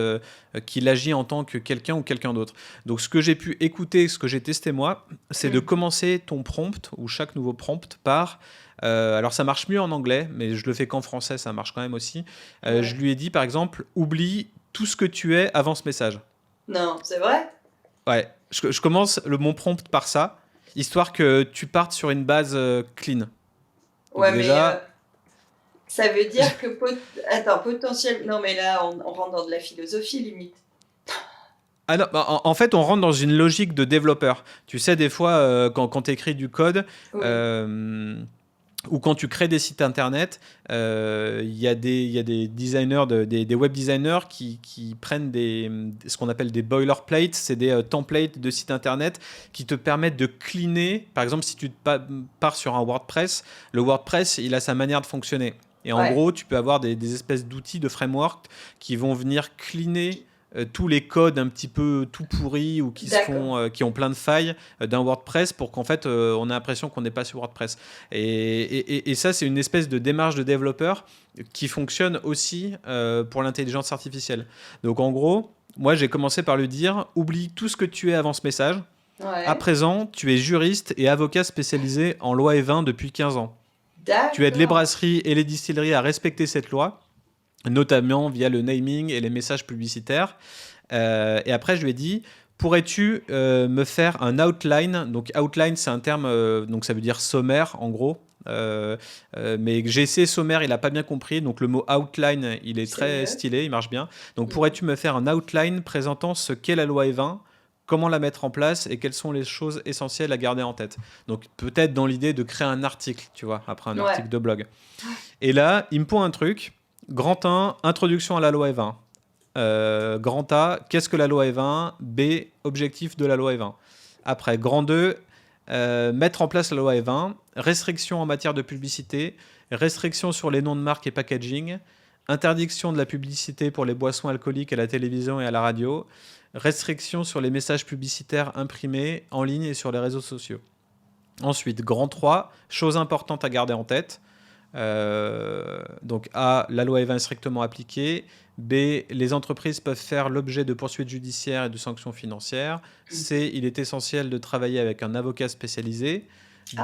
qu'il agit en tant que quelqu'un ou quelqu'un d'autre. Donc ce que j'ai pu écouter, ce que j'ai testé moi, c'est de commencer ton prompt ou chaque nouveau prompt par... alors ça marche mieux en anglais, mais je le fais qu'en français, ça marche quand même aussi. Je lui ai dit par exemple, oublie tout ce que tu es avant ce message. Non, c'est vrai? Ouais, je commence mon prompt par ça, histoire que tu partes sur une base clean. Donc Ouais, mais déjà... ça veut dire que potentiellement... Non, mais là, on rentre dans de la philosophie, limite. Ah non, bah, en fait, on rentre dans une logique de développeur. Tu sais, des fois, quand tu écris du code, Oui. Ou quand tu crées des sites internet, il y a des designers, des web designers qui prennent ce qu'on appelle des boilerplates, c'est des templates de sites internet qui te permettent de cleaner. Par exemple, si tu pars sur un WordPress, le WordPress, il a sa manière de fonctionner. Et en gros, tu peux avoir des espèces d'outils, de framework qui vont venir cleaner tous les codes un petit peu tout pourris ou qui ont plein de failles d'un WordPress pour qu'en fait on ait l'impression qu'on n'est pas sur WordPress. Et ça, c'est une espèce de démarche de développeur qui fonctionne aussi pour l'intelligence artificielle. Donc en gros, moi j'ai commencé par lui dire oublie tout ce que tu es avant ce message. À présent, tu es juriste et avocat spécialisé en loi E20 depuis 15 ans. Tu aides les brasseries et les distilleries à respecter cette loi, notamment via le naming et les messages publicitaires. Et après, je lui ai dit, pourrais-tu me faire un outline? Donc, outline, c'est un terme, donc ça veut dire sommaire, en gros. Mais j'ai essayé sommaire, il n'a pas bien compris. Donc, le mot outline, il est très stylé, il marche bien. Donc, pourrais-tu me faire un outline présentant ce qu'est la loi E20, comment la mettre en place et quelles sont les choses essentielles à garder en tête? Donc, peut-être dans l'idée de créer un article, tu vois, après un article de blog. Et là, il me pond un truc. Grand 1, introduction à la loi E20. Grand A, qu'est-ce que la loi E20? B, objectif de la loi E20. Après, grand 2, mettre en place la loi E20. Restrictions en matière de publicité. Restrictions sur les noms de marques et packaging. Interdiction de la publicité pour les boissons alcooliques à la télévision et à la radio. Restrictions sur les messages publicitaires imprimés en ligne et sur les réseaux sociaux. Ensuite, grand 3, choses importantes à garder en tête. Donc A, la loi E20 est strictement appliquée. B, les entreprises peuvent faire l'objet de poursuites judiciaires et de sanctions financières. C, il est essentiel de travailler avec un avocat spécialisé.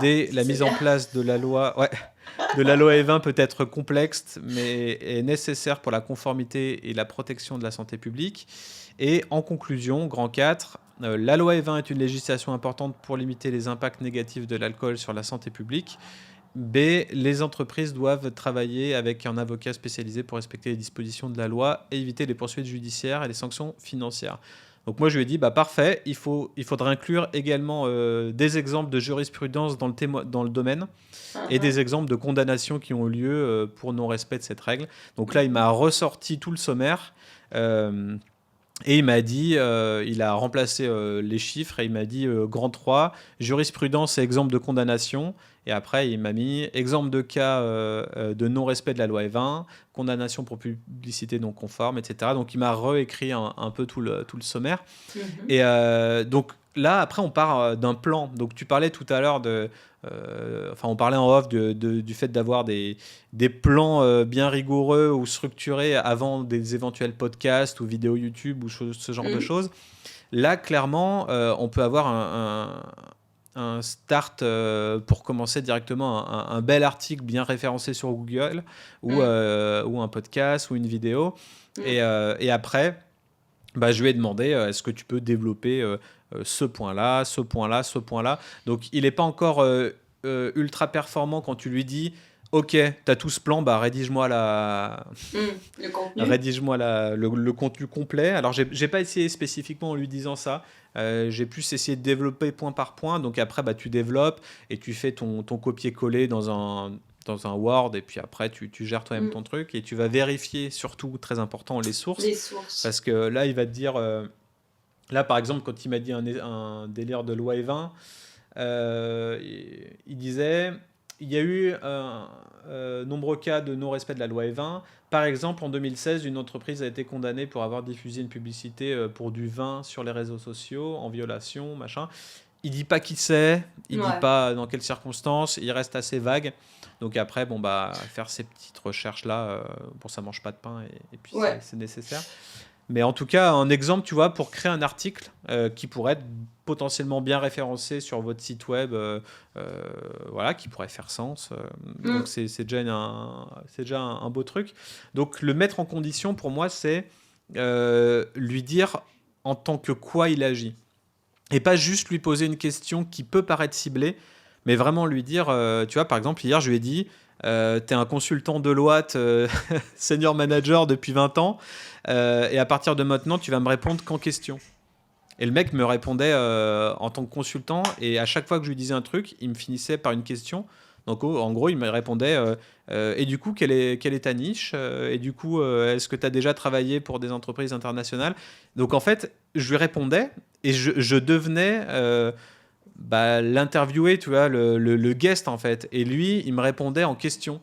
D, la mise en place de la loi E20 peut être complexe, mais est nécessaire pour la conformité et la protection de la santé publique. Et en conclusion, grand 4, la loi E20 est une législation importante pour limiter les impacts négatifs de l'alcool sur la santé publique. B, les entreprises doivent travailler avec un avocat spécialisé pour respecter les dispositions de la loi et éviter les poursuites judiciaires et les sanctions financières. Donc moi je lui ai dit, parfait, il faudra inclure également des exemples de jurisprudence dans le domaine et des exemples de condamnations qui ont eu lieu pour non-respect de cette règle. Donc là il m'a ressorti tout le sommaire et il m'a dit, il a remplacé les chiffres et il m'a dit grand 3, jurisprudence et exemple de condamnation. Et après, il m'a mis exemple de cas de non-respect de la loi E20, condamnation pour publicité non conforme, etc. Donc, il m'a réécrit un peu tout le sommaire. Et donc, là, après, on part d'un plan. Donc, tu parlais tout à l'heure on parlait en off du fait d'avoir des plans bien rigoureux ou structurés avant des éventuels podcasts ou vidéos YouTube ou ce genre de choses. Là, clairement, on peut avoir un start pour commencer directement un bel article bien référencé sur Google ou un podcast ou une vidéo. Et après, je lui ai demandé est-ce que tu peux développer ce point-là, ce point-là, ce point-là. Donc, il n'est pas encore ultra performant quand tu lui dis ok, tu as tout ce plan, rédige-moi le contenu. Rédige-moi le contenu complet. Alors, j'ai pas essayé spécifiquement en lui disant ça. J'ai plus essayé de développer point par point. Donc après, tu développes et tu fais ton copier-coller dans un Word. Et puis après, tu gères toi-même ton truc. Et tu vas vérifier, surtout, très important, les sources. Parce que là, il va te dire... là, par exemple, quand il m'a dit un délire de loi E20, il disait... Il y a eu nombreux cas de non-respect de la loi E20. Par exemple, en 2016, une entreprise a été condamnée pour avoir diffusé une publicité pour du vin sur les réseaux sociaux, en violation, machin. Il ne dit pas qui c'est, il ne dit pas dans quelles circonstances, il reste assez vague. Donc après, faire ces petites recherches-là, ça ne mange pas de pain et puis c'est nécessaire. Mais en tout cas, un exemple, tu vois, pour créer un article qui pourrait être potentiellement bien référencé sur votre site web, qui pourrait faire sens. Donc, c'est déjà un beau truc. Donc, le mettre en condition, pour moi, c'est lui dire en tant que quoi il agit. Et pas juste lui poser une question qui peut paraître ciblée, mais vraiment lui dire, tu vois, par exemple, hier, je lui ai dit, t'es un consultant Deloitte, senior manager depuis 20 ans, et à partir de maintenant, tu vas me répondre qu'en question. Et le mec me répondait en tant que consultant, et à chaque fois que je lui disais un truc, il me finissait par une question. Donc en gros, il me répondait et du coup, quelle est ta niche? Et du coup, est-ce que tu as déjà travaillé pour des entreprises internationales? Donc en fait, je lui répondais et je devenais l'interviewé, tu vois, le guest en fait. Et lui, il me répondait en question.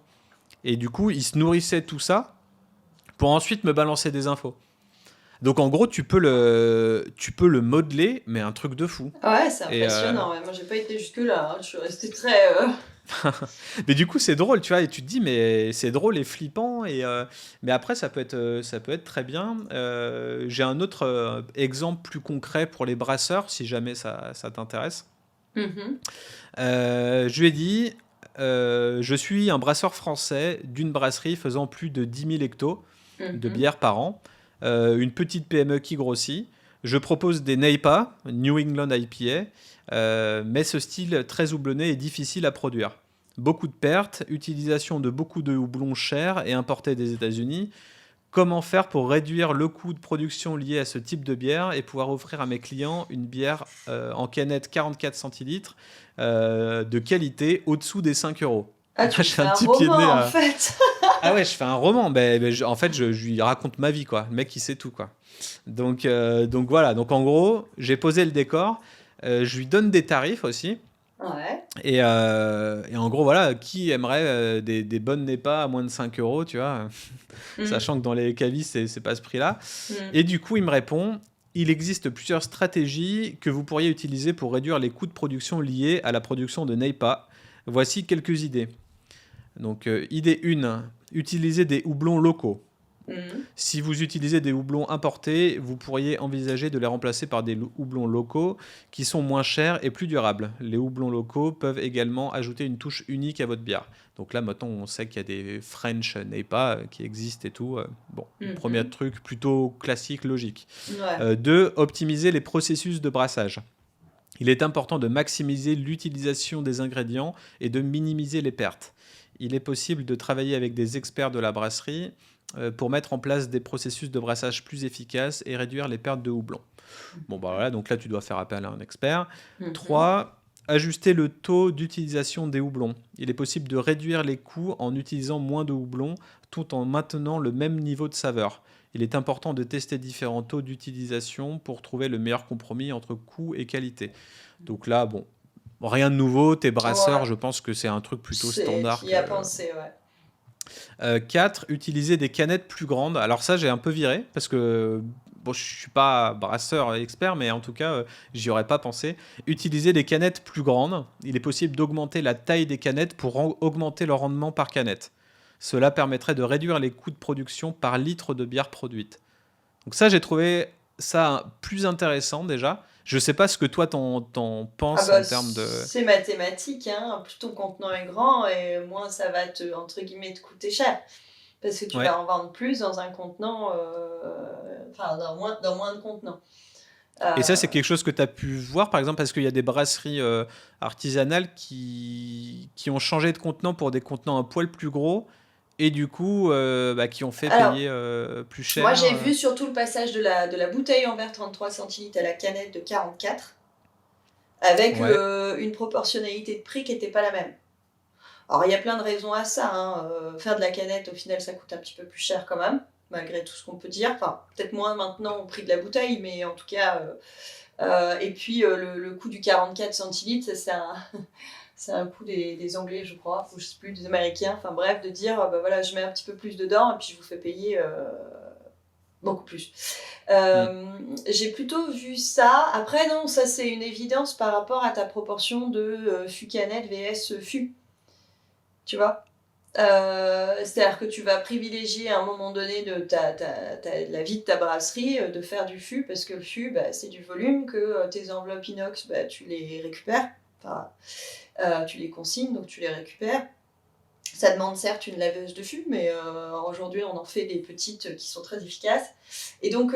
Et du coup, il se nourrissait de tout ça pour ensuite me balancer des infos. Donc en gros, tu peux le modeler, mais un truc de fou. Ouais, c'est Et impressionnant. Ouais. Moi, j'ai pas été jusque-là, hein. Je suis restée très. mais du coup, c'est drôle, tu vois, et tu te dis, mais c'est drôle et flippant. Mais après, ça peut être très bien. J'ai un autre exemple plus concret pour les brasseurs, si jamais ça t'intéresse. Mhm, Je lui ai dit, je suis un brasseur français d'une brasserie faisant plus de 10 000 hectos de mhm. bière par an, une petite PME qui grossit. Je propose des NEIPA, New England IPA, mais ce style très houblonné est difficile à produire. Beaucoup de pertes, utilisation de beaucoup de houblons chers et importés des États-Unis. Comment faire pour réduire le coût de production lié à ce type de bière et pouvoir offrir à mes clients une bière en canette 44 centilitres de qualité au-dessous des 5 euros? Ah, Là, tu je me fais fais un un petit pied de nez roman, en à. fait. Ah ouais, je fais un roman. En fait, je lui raconte ma vie, quoi. Le mec, il sait tout, quoi. Donc voilà. Donc en gros, j'ai posé le décor. Je lui donne des tarifs aussi. Ouais. Et en gros, voilà, qui aimerait des bonnes NEPA à moins de 5 euros, tu vois, Mm, sachant que dans les cavis, c'est pas ce prix-là. mm. Et du coup, il me répond, il existe plusieurs stratégies que vous pourriez utiliser pour réduire les coûts de production liés à la production de NEPA. Voici quelques idées. Donc, idée 1, utiliser des houblons locaux. Bon. Mhm. Si vous utilisez des houblons importés, vous pourriez envisager de les remplacer par des houblons locaux qui sont moins chers et plus durables. Les houblons locaux peuvent également ajouter une touche unique à votre bière. Donc là, maintenant, on sait qu'il y a des French NEIPA qui existent et tout. Bon, premier Mhm. truc plutôt classique, logique. Ouais. 2, optimiser les processus de brassage. Il est important de maximiser l'utilisation des ingrédients et de minimiser les pertes. Il est possible de travailler avec des experts de la brasserie pour mettre en place des processus de brassage plus efficaces et réduire les pertes de houblon. Bon, bah voilà, donc là, tu dois faire appel à un expert. Mhm. 3, ajuster le taux d'utilisation des houblons. Il est possible de réduire les coûts en utilisant moins de houblon tout en maintenant le même niveau de saveur. Il est important de tester différents taux d'utilisation pour trouver le meilleur compromis entre coût et qualité. Donc là, bon, rien de nouveau. Tes brasseurs, Ouais. je pense que c'est un truc plutôt C'est. standard Tu y que. as pensé, ouais. 4, utiliser des canettes plus grandes. Alors ça, j'ai un peu viré parce que bon, je suis pas brasseur expert, mais en tout cas, j'y aurais pas pensé. Utiliser des canettes plus grandes. Il est possible d'augmenter la taille des canettes pour augmenter le rendement par canette. Cela permettrait de réduire les coûts de production par litre de bière produite. Donc ça, j'ai trouvé ça plus intéressant déjà. Je sais pas ce que toi t'en Ah penses bah en termes de. c'est mathématique, hein. Plus ton contenant est grand et moins ça va te, entre guillemets, te coûter cher. Parce que tu Ouais. vas en vendre plus dans un contenant, enfin dans moins de contenants. Et ça, c'est Euh, quelque chose que tu as pu voir, par exemple, parce qu'il y a des brasseries artisanales qui ont changé de contenant pour des contenants un poil plus gros et du coup, qui ont fait alors, payer plus moi cher. j'ai vu surtout le passage de la bouteille en verre 33 centilitres à la canette de 44 avec Ouais, une proportionnalité de prix qui n'était pas la même. Alors il y a plein de raisons à ça, hein. Faire de la canette au final ça coûte un petit peu plus cher quand même, malgré tout ce qu'on peut dire. Enfin, peut-être moins maintenant au prix de la bouteille, mais en tout cas. Et puis le coût du 44 centilitres, ça, c'est un coup des Anglais, je crois, ou je sais plus, des Américains, enfin bref, de dire bah voilà, je mets un petit peu plus dedans et puis je vous fais payer beaucoup plus. mm, J'ai plutôt vu ça. Après, non, ça c'est une évidence par rapport à ta proportion de fût canette vs fût, tu vois. C'est-à-dire que tu vas privilégier à un moment donné de la vie de ta brasserie de faire du fût parce que le fût bah, c'est du volume, que tes enveloppes inox bah, tu les récupères, enfin, tu les consignes donc tu les récupères. Ça demande certes une laveuse de fût, mais aujourd'hui on en fait des petites qui sont très efficaces. Et donc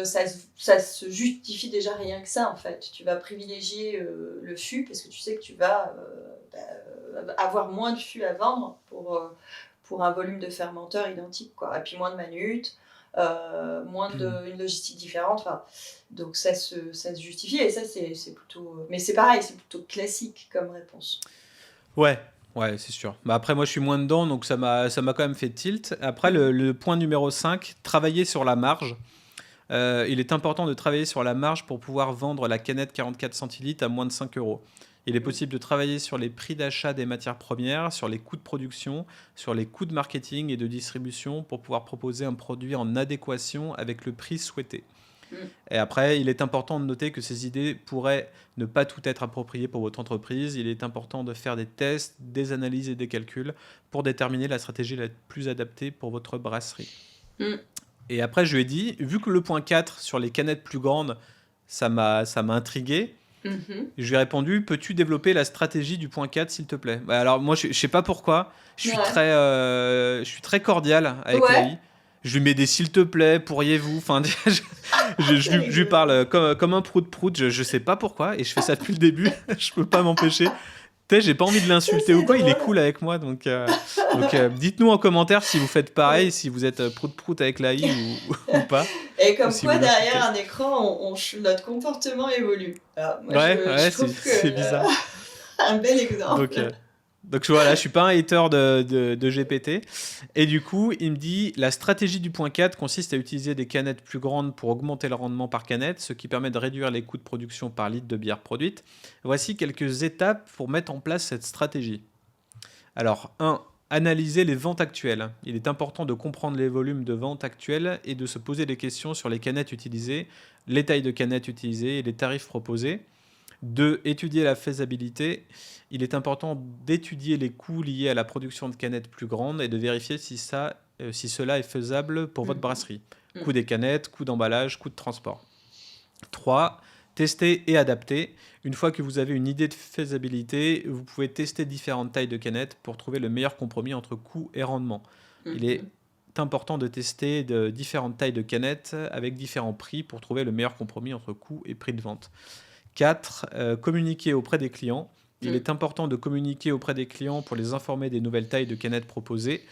ça se justifie déjà rien que ça en fait. Tu vas privilégier le fût parce que tu sais que tu vas avoir moins de fût à vendre pour un volume de fermenteur identique, quoi. Et puis moins de manutes, moins une logistique différente. Enfin, donc ça se justifie et ça c'est plutôt. Mais c'est pareil, c'est plutôt classique comme réponse. ouais. Ouais, c'est sûr. Bah après, moi, je suis moins dedans, donc ça m'a quand même fait tilt. Après, Mhm. le point numéro 5, travailler sur la marge. Il est important de travailler sur la marge pour pouvoir vendre la canette 44 centilitres à moins de 5 euros. Il est possible de travailler sur les prix d'achat des matières premières, sur les coûts de production, sur les coûts de marketing et de distribution pour pouvoir proposer un produit en adéquation avec le prix souhaité. Mhm. Et après, il est important de noter que ces idées pourraient ne pas tout être appropriées pour votre entreprise. Il est important de faire des tests, des analyses et des calculs pour déterminer la stratégie la plus adaptée pour votre brasserie. Mhm. Et après, je lui ai dit, vu que le point 4 sur les canettes plus grandes, ça m'a intrigué, Mhm. je lui ai répondu, peux-tu développer la stratégie du point 4, s'il te plaît? Bah, alors, moi, je sais pas pourquoi, Ouais. je suis très cordial avec Ouais. l'AI. Je lui mets des s'il te plaît, pourriez-vous. Enfin, C'est je lui rigolo. parle comme un prout-prout, je sais pas pourquoi, et je fais ça depuis le début, je peux pas m'empêcher. Tu sais, j'ai pas envie de Ça, l'insulter ou c'est quoi, il est drôle. cool avec moi, donc dites-nous en commentaire si vous faites pareil, Ouais. si vous êtes prout-prout avec l'AI ou pas, Et ou comme si quoi, vous derrière l'insultez. un écran, notre comportement évolue. Alors, moi, Ouais, je ouais, trouve que c'est bizarre. un bel Donc, exemple. voilà, je suis pas un hater de GPT. Et du coup, il me dit la stratégie du point 4 consiste à utiliser des canettes plus grandes pour augmenter le rendement par canette, ce qui permet de réduire les coûts de production par litre de bière produite. Voici quelques étapes pour mettre en place cette stratégie. Alors, 1. Analyser les ventes actuelles. Il est important de comprendre les volumes de vente actuels et de se poser des questions sur les canettes utilisées, les tailles de canettes utilisées et les tarifs proposés. 2. Étudier la faisabilité. Il est important d'étudier les coûts liés à la production de canettes plus grandes et de vérifier si cela est faisable pour votre Mhm. brasserie. Coût Mhm. des canettes, coût d'emballage, coût de transport. 3. Tester et adapter. Une fois que vous avez une idée de faisabilité, vous pouvez tester différentes tailles de canettes pour trouver le meilleur compromis entre coût et rendement. Il est Mhm. important de tester de différentes tailles de canettes avec différents prix pour trouver le meilleur compromis entre coût et prix de vente. 4. Communiquer auprès des clients. Il Mhm. est important de communiquer auprès des clients pour les informer des nouvelles tailles de canettes proposées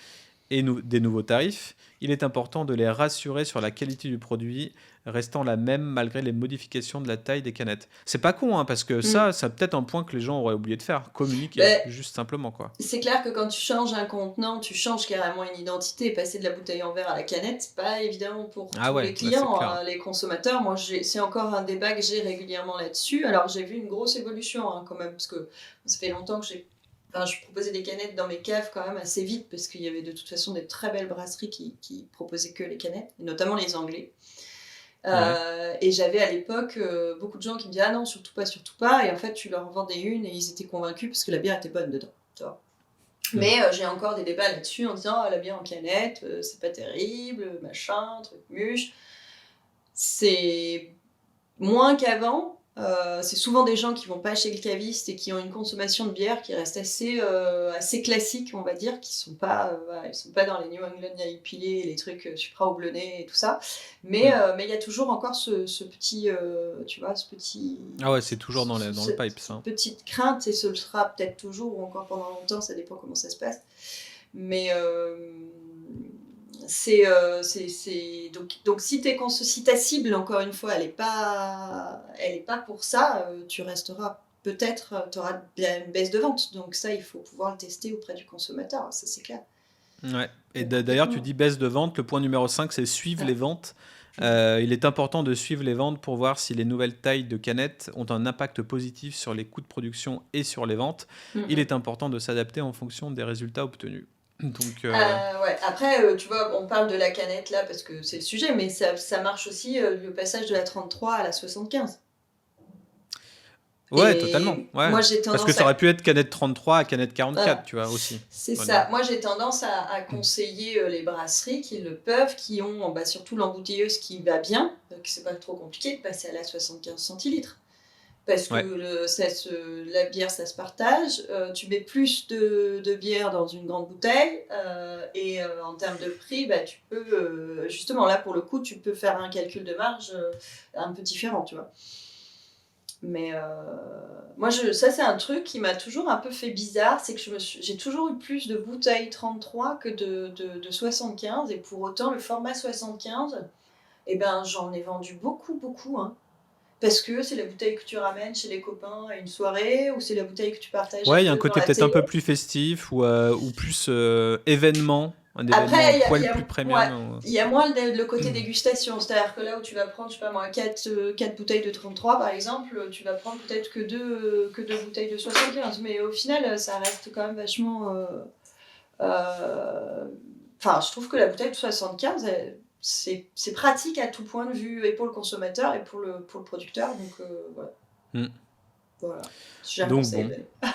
et des nouveaux tarifs. Il est important de les rassurer sur la qualité du produit, restant la même malgré les modifications de la taille des canettes. C'est pas con, hein, parce que Mhm. ça, c'est peut-être un point que les gens auraient oublié de faire. Communiquer, Ben, juste simplement, quoi. c'est clair que quand tu changes un contenant, tu changes carrément une identité. Passer de la bouteille en verre à la canette, c'est pas évident pour Ah tous les ouais, là c'est clients, clair. les consommateurs. Moi, c'est encore un débat que j'ai régulièrement là-dessus. Alors, j'ai vu une grosse évolution quand même, parce que ça fait longtemps que je proposais des canettes dans mes caves quand même assez vite, parce qu'il y avait de toute façon des très belles brasseries qui proposaient que les canettes, et notamment les Anglais. Ouais. Et j'avais à l'époque beaucoup de gens qui me disaient ah non, surtout pas, surtout pas. Et en fait, tu leur vendais une et ils étaient convaincus parce que la bière était bonne dedans. Tu vois. Hmm. Mais j'ai encore des débats là-dessus en disant ah, la bière en canette, c'est pas terrible, machin, truc muche. C'est moins qu'avant. C'est souvent des gens qui vont pas chez le caviste et qui ont une consommation de bière qui reste assez classique, on va dire, qui sont pas, voilà, ils sont pas dans les New England IPA, les trucs supra houblonnés et tout ça. Mais Hmm. il y a toujours encore ce petit, tu vois, Ah ouais, c'est toujours dans le pipe, ça. cette petite crainte, et ce le sera peut-être toujours ou encore pendant longtemps, ça dépend comment ça se passe. Mais donc si ta cible, encore une fois, elle est pas pour ça, tu resteras peut-être, tu auras une baisse de vente. Donc ça, il faut pouvoir le tester auprès du consommateur, ça c'est clair. Ouais. Et d'ailleurs, tu Complètement. dis baisse de vente. Le point numéro 5, c'est suivre les Ah. ventes. Mhm. Il est important de suivre les ventes pour voir si les nouvelles tailles de canettes ont un impact positif sur les coûts de production et sur les ventes. Il Mhm. est important de s'adapter en fonction des résultats obtenus. Donc, Ouais. Après, tu vois, on parle de la canette là parce que c'est le sujet, mais ça marche aussi le passage de la 33 à la 75. ouais, totalement. Et Ouais. moi, j'ai Parce que tendance ça à aurait pu être canette 33 à canette 44, voilà. tu vois, aussi. C'est On va dire. ça. Moi, j'ai tendance à conseiller les brasseries qui le peuvent, qui ont surtout l'embouteilleuse qui va bien, que c'est pas trop compliqué de passer à la 75 centilitres. Parce que Ouais. la bière, ça se partage. Tu mets plus de bière dans une grande bouteille. Et en termes de prix, bah, tu peux, justement, là, pour le coup, tu peux faire un calcul de marge un peu différent, tu vois. Mais moi, ça, c'est un truc qui m'a toujours un peu fait bizarre, c'est que j'ai toujours eu plus de bouteilles 33 que de 75, et pour autant, le format 75, eh ben, j'en ai vendu beaucoup, beaucoup. Hein. Parce que c'est la bouteille que tu ramènes chez les copains à une soirée, ou c'est la bouteille que tu partages Ouais, il y a un devant côté la peut-être un télé. peu plus festif ou plus événement, un événement un Après, poil plus ouais, premium. il y a moins le côté dégustation. C'est-à-dire que là où tu vas prendre, je sais pas moi, 4 bouteilles de 33 par exemple, tu vas prendre peut-être que deux bouteilles de 75. Mais au final, ça reste quand même vachement. Enfin, je trouve que la bouteille de 75, c'est pratique à tout point de vue, et pour le consommateur et pour le producteur. Donc voilà. Mm. Voilà. J'ai un Donc conseil. bon.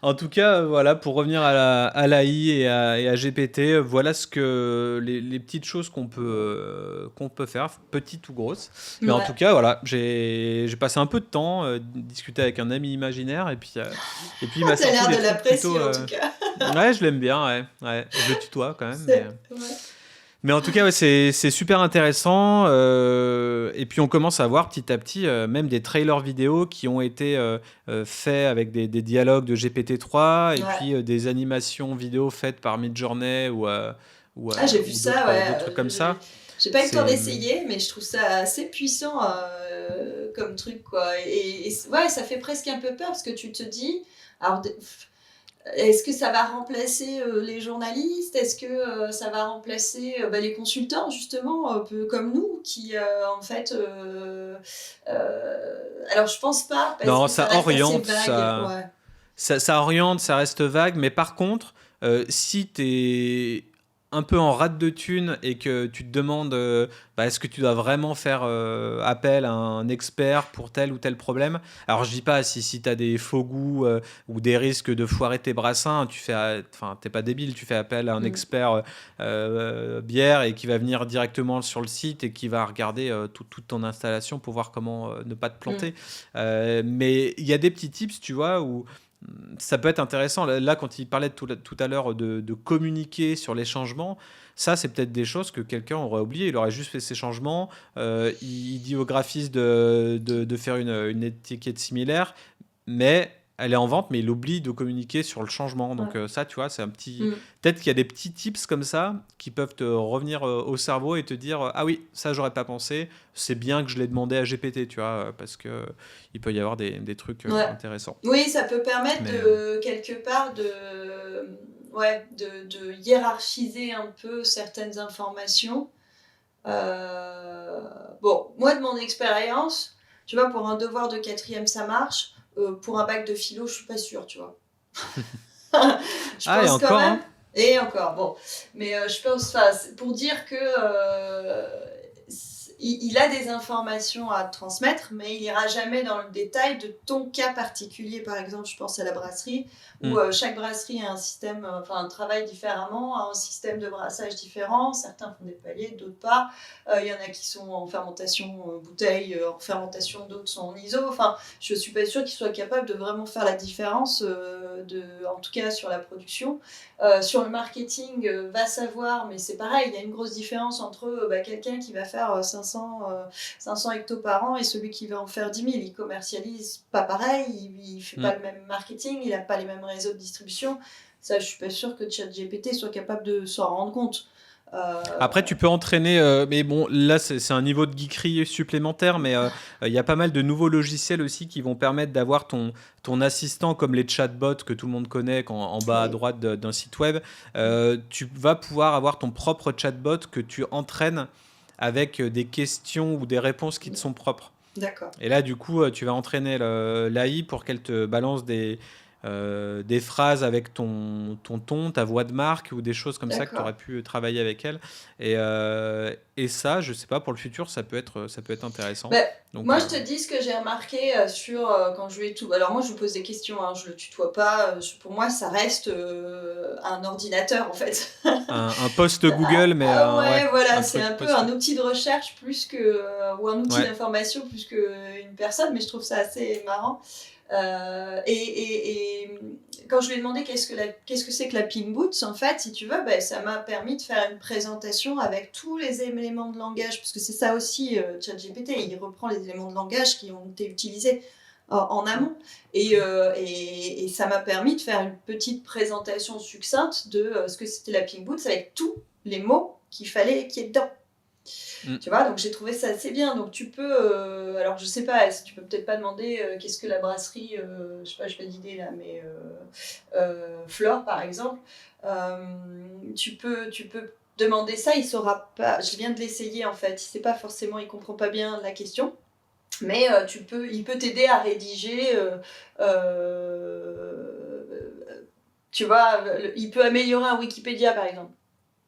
En tout cas, voilà, pour revenir à l'AI et à GPT, voilà ce que les petites choses qu'on peut faire, petites ou grosses. Mais en Ouais. tout cas, voilà, j'ai passé un peu de temps discuter avec un ami imaginaire et puis il m'a T'as sorti l'air des de trucs plutôt. l'apprécier en tout cas. Ouais, je l'aime bien, ouais, ouais. Je le tutoie quand même, mais. Ouais. Mais en tout cas, ouais, c'est super intéressant. Et puis on commence à voir petit à petit même des trailers vidéo qui ont été faits avec des dialogues de GPT-3 et Ouais. puis des animations vidéo faites par Midjourney Ah, j'ai vu ou ça, d'autres trucs ouais. comme ça. J'ai pas eu le temps C'est d'essayer, mais je trouve ça assez puissant comme truc, quoi. Ouais, ça fait presque un peu peur parce que tu te dis, alors, est-ce que ça va remplacer les journalistes? Est-ce que ça va remplacer les consultants, justement, un peu comme nous, qui, en fait... alors, je pense pas, parce non, que ça ça reste assez oriente, vague. Ouais. ça oriente, ça reste vague, mais par contre, si tu es un peu en rate de thunes et que tu te demandes est-ce que tu dois vraiment faire appel à un expert pour tel ou tel problème. Alors je dis pas si tu as des faux goûts ou des risques de foirer tes brassins, t'es pas débile, tu fais appel à un Mm. expert bière et qui va venir directement sur le site et qui va regarder toute ton installation pour voir comment ne pas te Mm. planter. Mais il y a des petits tips, tu vois, où ça peut être intéressant. Là, quand il parlait tout à l'heure de communiquer sur les changements, ça, c'est peut-être des choses que quelqu'un aurait oublié. Il aurait juste fait ses changements. Il dit au graphiste de faire une étiquette similaire, mais elle est en vente, mais il oublie de communiquer sur le changement. Donc Ouais. ça, tu vois, c'est un petit... Mm. Peut-être qu'il y a des petits tips comme ça qui peuvent te revenir au cerveau et te dire ah oui, ça, j'aurais pas pensé. C'est bien que je l'ai demandé à GPT, tu vois, parce que il peut y avoir des trucs Ouais. intéressants. Oui, ça peut permettre Mais, de, quelque part, ouais, de hiérarchiser un peu certaines informations. Bon, moi, de mon expérience, tu vois, pour un devoir de quatrième, ça marche. Pour un bac de philo, je suis pas sûre, tu vois. Je Ah, et pense quand encore, même. hein. Et encore, bon. Mais je pense, enfin, c'est pour dire que il a des informations à transmettre, mais il ira jamais dans le détail de ton cas particulier. Par exemple, je pense à la brasserie, où chaque brasserie a un système, enfin, travaille différemment, a un système de brassage différent. Certains font des paliers, d'autres pas. Il y en a qui sont en fermentation bouteille, en fermentation, d'autres sont en ISO. Enfin, je suis pas sûre qu'ils soient capables de vraiment faire la différence, en tout cas sur la production. Sur le marketing, va savoir, mais c'est pareil, il y a une grosse différence entre quelqu'un qui va faire 500 hectos par an et celui qui va en faire 10 000. Il commercialise pas pareil, il fait pas le même marketing, il a pas les mêmes réseaux de distribution. Ça, je suis pas sûre que ChatGPT soit capable de s'en rendre compte. Après, tu peux entraîner, mais bon, là, c'est un niveau de geekerie supplémentaire, mais il y a pas mal de nouveaux logiciels aussi qui vont permettre d'avoir ton assistant comme les chatbots que tout le monde connaît en bas à Oui. droite d'un site web. Tu vas pouvoir avoir ton propre chatbot que tu entraînes avec des questions ou des réponses qui te sont propres. D'accord. Et là, du coup, tu vas entraîner l'AI pour qu'elle te balance des phrases avec ton ton, ta voix de marque ou des choses comme ça que tu aurais D'accord. pu travailler avec elle. Et ça, je sais pas, pour le futur, ça peut être intéressant. Bah, Donc, moi, je te dis ce que j'ai remarqué quand je lui ai tout. Alors, moi, je vous pose des questions, hein, je le tutoie pas. Pour moi, ça reste un ordinateur, en fait. un post Google, mais Ouais, ouais, voilà, un c'est truc un peu post. un outil de recherche ou un outil Ouais. d'information plus qu'une personne, mais je trouve ça assez marrant. Et quand je lui ai demandé qu'est-ce que c'est que la Pink Boots, en fait, si tu veux, ça m'a permis de faire une présentation avec tous les éléments de langage, parce que c'est ça aussi, ChatGPT, il reprend les éléments de langage qui ont été utilisés en amont. Et ça m'a permis de faire une petite présentation succincte de ce que c'était la Pink Boots avec tous les mots qu'il fallait qu'il y ait dedans. Mm. Tu vois, donc j'ai trouvé ça assez bien. Donc tu peux, alors je sais pas, tu peux peut-être pas demander qu'est-ce que la brasserie, je sais pas, je fais d'idée là, mais Flore par exemple, tu peux demander ça, il saura pas. Je viens de l'essayer en fait, il sait pas forcément, il comprend pas bien la question. Mais il peut t'aider à rédiger, tu vois, il peut améliorer un Wikipédia par exemple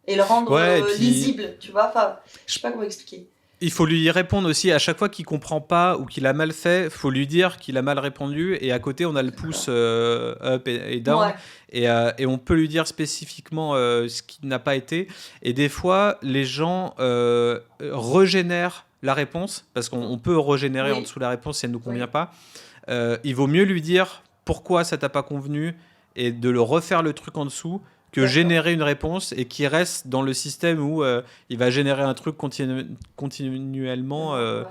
et le rendre Ouais, et puis lisible, tu vois. Enfin, je sais pas comment expliquer. il faut lui répondre aussi à chaque fois qu'il comprend pas ou qu'il a mal fait, faut lui dire qu'il a mal répondu et à côté on a le pouce D'accord. up et down Ouais, et on peut lui dire spécifiquement ce qui n'a pas été et des fois les gens régénèrent la réponse parce qu'on peut régénérer en oui, dessous la réponse si elle ne nous convient oui. pas. Il vaut mieux lui dire pourquoi ça t'a pas convenu et de le refaire le truc en dessous que D'accord. générer une réponse et qui reste dans le système où il va générer un truc continuellement Ouais.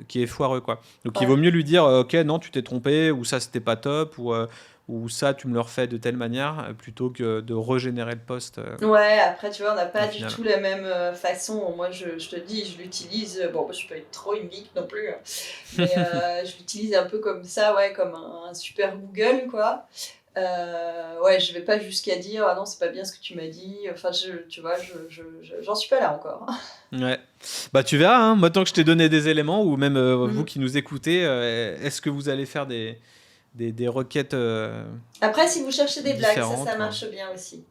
qui est foireux quoi. Donc il vaut Ouais. mieux lui dire ok non tu t'es trompé ou ça c'était pas top ou ça tu me le refais de telle manière plutôt que de régénérer le post Ouais, après, tu vois, on n'a au pas du final. tout la même façon. Moi, je te dis, je l'utilise. Bon, je peux être trop une geek non plus, hein, mais je l'utilise un peu comme ça, ouais, comme un super Google, quoi. Ouais, je vais pas jusqu'à dire, ah non, c'est pas bien ce que tu m'as dit. Enfin, tu vois, j'en suis pas là encore. Ouais. Bah tu verras, hein, maintenant que je t'ai donné des éléments, ou même vous Mm. qui nous écoutez, est-ce que vous allez faire des requêtes Après, si vous cherchez des blagues, ça différentes marche bien aussi.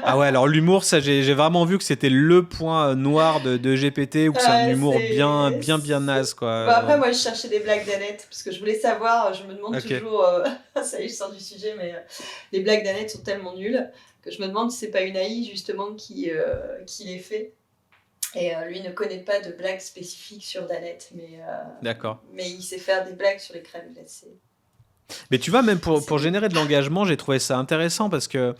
Ah ouais, alors l'humour, ça j'ai vraiment vu que c'était le point noir de GPT, ou que c'est un humour bien, bien, bien naze, quoi. Bon, après, moi, je cherchais des blagues d'Annette, parce que je voulais savoir, je me demande Ok. toujours, ça y est, je sors du sujet, mais les blagues d'Annette sont tellement nulles que je me demande si c'est pas une AI, justement, qui les fait. Et lui ne connaît pas de blagues spécifiques sur Danette, D'accord. mais il sait faire des blagues sur les crèmes glacées. Mais tu vois, même C'est pour nul. générer de l'engagement, j'ai trouvé ça intéressant parce que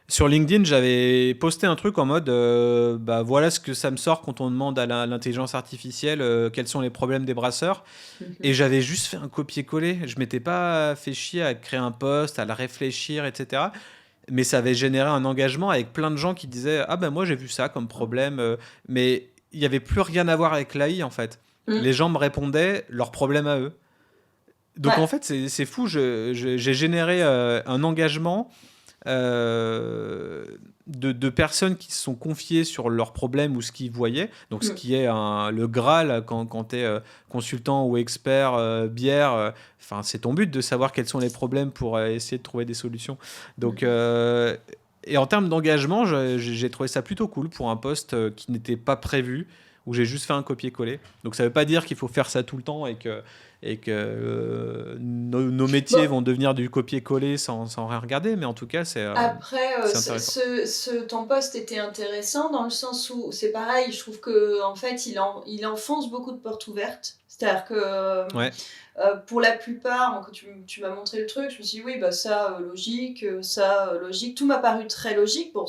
sur LinkedIn, j'avais posté un truc en mode bah voilà ce que ça me sort quand on demande à l'intelligence artificielle quels sont les problèmes des brasseurs. Et Mhm. j'avais juste fait un copier-coller. Je m'étais pas fait chier à créer un post, à le réfléchir, etc. Mais ça avait généré un engagement avec plein de gens qui disaient ah ben moi j'ai vu ça comme problème, mais il y avait plus rien à voir avec l'AI en fait. Les Mhm. gens me répondaient leurs problèmes à eux. Donc Ouais. en fait c'est fou, j'ai généré un engagement euh, de personnes qui se sont confiées sur leurs problèmes ou ce qu'ils voyaient, donc ce Mhm. qui est le Graal quand tu es consultant ou expert bière, enfin c'est ton but de savoir quels sont les problèmes pour essayer de trouver des solutions. Donc, Mhm. et en termes d'engagement, j'ai trouvé ça plutôt cool pour un poste qui n'était pas prévu, où j'ai juste fait un copier-coller. Donc ça ne veut pas dire qu'il faut faire ça tout le temps et que nos métiers Bon, vont devenir du copier-coller sans rien regarder, mais en tout cas, après, c'est intéressant. ton poste était intéressant dans le sens où c'est pareil, je trouve que en fait, il enfonce beaucoup de portes ouvertes. C'est-à-dire que Ouais. pour la plupart, quand tu m'as montré le truc, je me suis dit oui, bah ça, logique, ça, logique. Tout m'a paru très logique. Bon,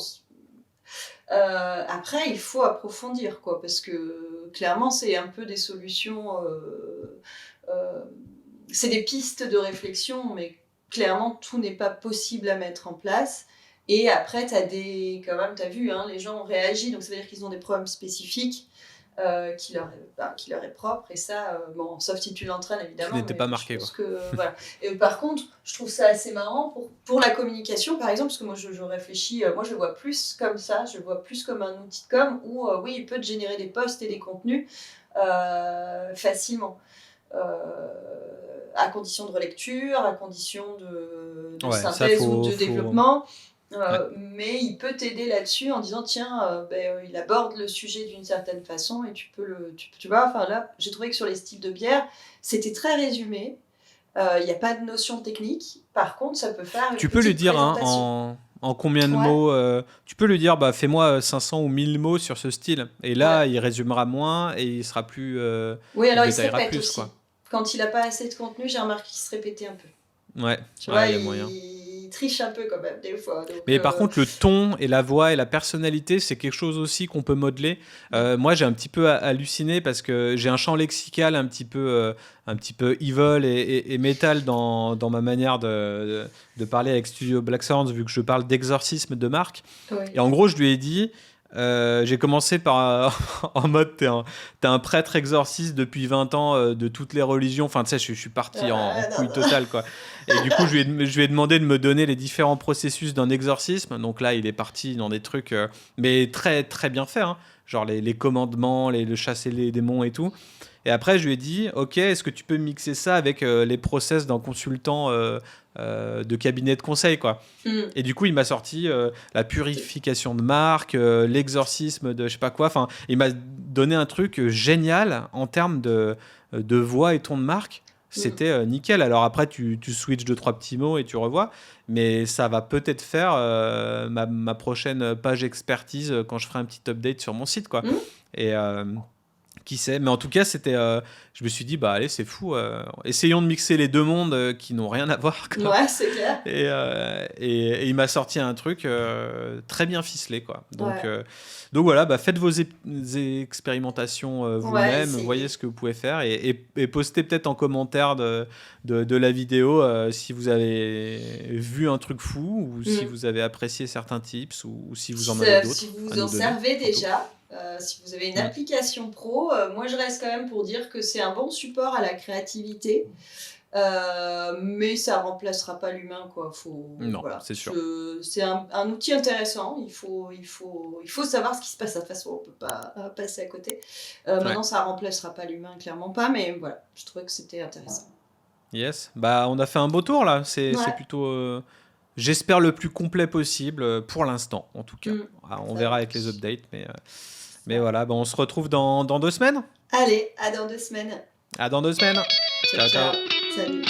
après, il faut approfondir, quoi, parce que clairement, c'est un peu des solutions, euh, c'est des pistes de réflexion, mais clairement, tout n'est pas possible à mettre en place. Et après, quand même, t'as vu, hein, les gens ont réagi, donc ça veut dire qu'ils ont des problèmes spécifiques qui leur est propre. Et ça, bon, sauf si tu l'entraînes Qui évidemment, n'était mais pas je marqué, pense quoi. que voilà. Et par contre, je trouve ça assez marrant pour la communication, par exemple, parce que moi je réfléchis, moi je le vois plus comme ça, je le vois plus comme un outil de com où oui, il peut te générer des posts et des contenus facilement. À condition de relecture, à condition de Ouais, ça, synthèse ou de développement. Ouais. Mais il peut t'aider là-dessus en disant tiens, il aborde le sujet d'une certaine façon et tu peux tu vois, enfin là, j'ai trouvé que sur les styles de bière, c'était très résumé. Il n'y a pas de notion technique. Par contre, ça peut faire une Tu peux lui petite dire hein, présentation. en combien de Ouais, mots tu peux lui dire bah fais-moi 500 ou 1000 mots sur ce style. Et là, ouais. il résumera moins et il sera plus Oui, il alors il se détaillera répète plus quoi. aussi. Quand il n'a pas assez de contenu, j'ai remarqué qu'il se répétait un peu. Ouais, Tu vois, ouais, il y a moyen. il triche un peu quand même, des fois. Donc, Mais par contre, le ton et la voix et la personnalité, c'est quelque chose aussi qu'on peut modeler. Moi, j'ai un petit peu halluciné parce que j'ai un champ lexical un petit peu evil et metal dans ma manière de parler avec Studio Black Sounds, vu que je parle d'exorcisme de marque. Et oui. en gros, je lui ai dit, J'ai commencé par en mode t'es un prêtre exorciste depuis 20 ans de toutes les religions. Enfin, tu sais, je suis parti en couille totale, quoi. Et du coup, je lui ai demandé de me donner les différents processus d'un exorcisme. Donc là, il est parti dans des trucs, mais très, très bien faits, hein. Genre les commandements, le chasser les démons et tout. Et après, je lui ai dit, ok, est-ce que tu peux mixer ça avec les process d'un consultant de cabinet de conseil, quoi. Et du coup, il m'a sorti la purification de marque, l'exorcisme de je sais pas quoi. Enfin, il m'a donné un truc génial en termes de voix et ton de marque. C'était nickel. Alors après, tu switches 2-3 petits mots et tu revois. Mais ça va peut-être faire ma prochaine page expertise quand je ferai un petit update sur mon site, quoi. Et qui sait, mais en tout cas c'était je me suis dit bah allez c'est fou, essayons de mixer les deux mondes qui n'ont rien à voir, quoi. Ouais, c'est clair. Et il m'a sorti un truc très bien ficelé, quoi. Donc voilà, bah, faites vos expérimentations vous-même, voyez ce que vous pouvez faire et postez peut-être en commentaire de la vidéo si vous avez vu un truc fou ou si vous avez apprécié certains tips ou si vous en avez d'autres. Si vous en servez déjà. Si vous avez une application pro, moi je reste quand même pour dire que c'est un bon support à la créativité, mais ça remplacera pas l'humain, quoi. Non, voilà. C'est sûr. C'est un outil intéressant. Il faut savoir ce qui se passe. De toute façon, on peut pas passer à côté. Maintenant, ça remplacera pas l'humain, clairement pas. Mais voilà, je trouvais que c'était intéressant. Yes, bah on a fait un beau tour là. C'est plutôt. J'espère le plus complet possible pour l'instant, en tout cas. On verra avec les updates, mais voilà, bah on se retrouve dans 2 semaines. Allez, à dans 2 semaines. À dans 2 semaines. Ciao. Salut.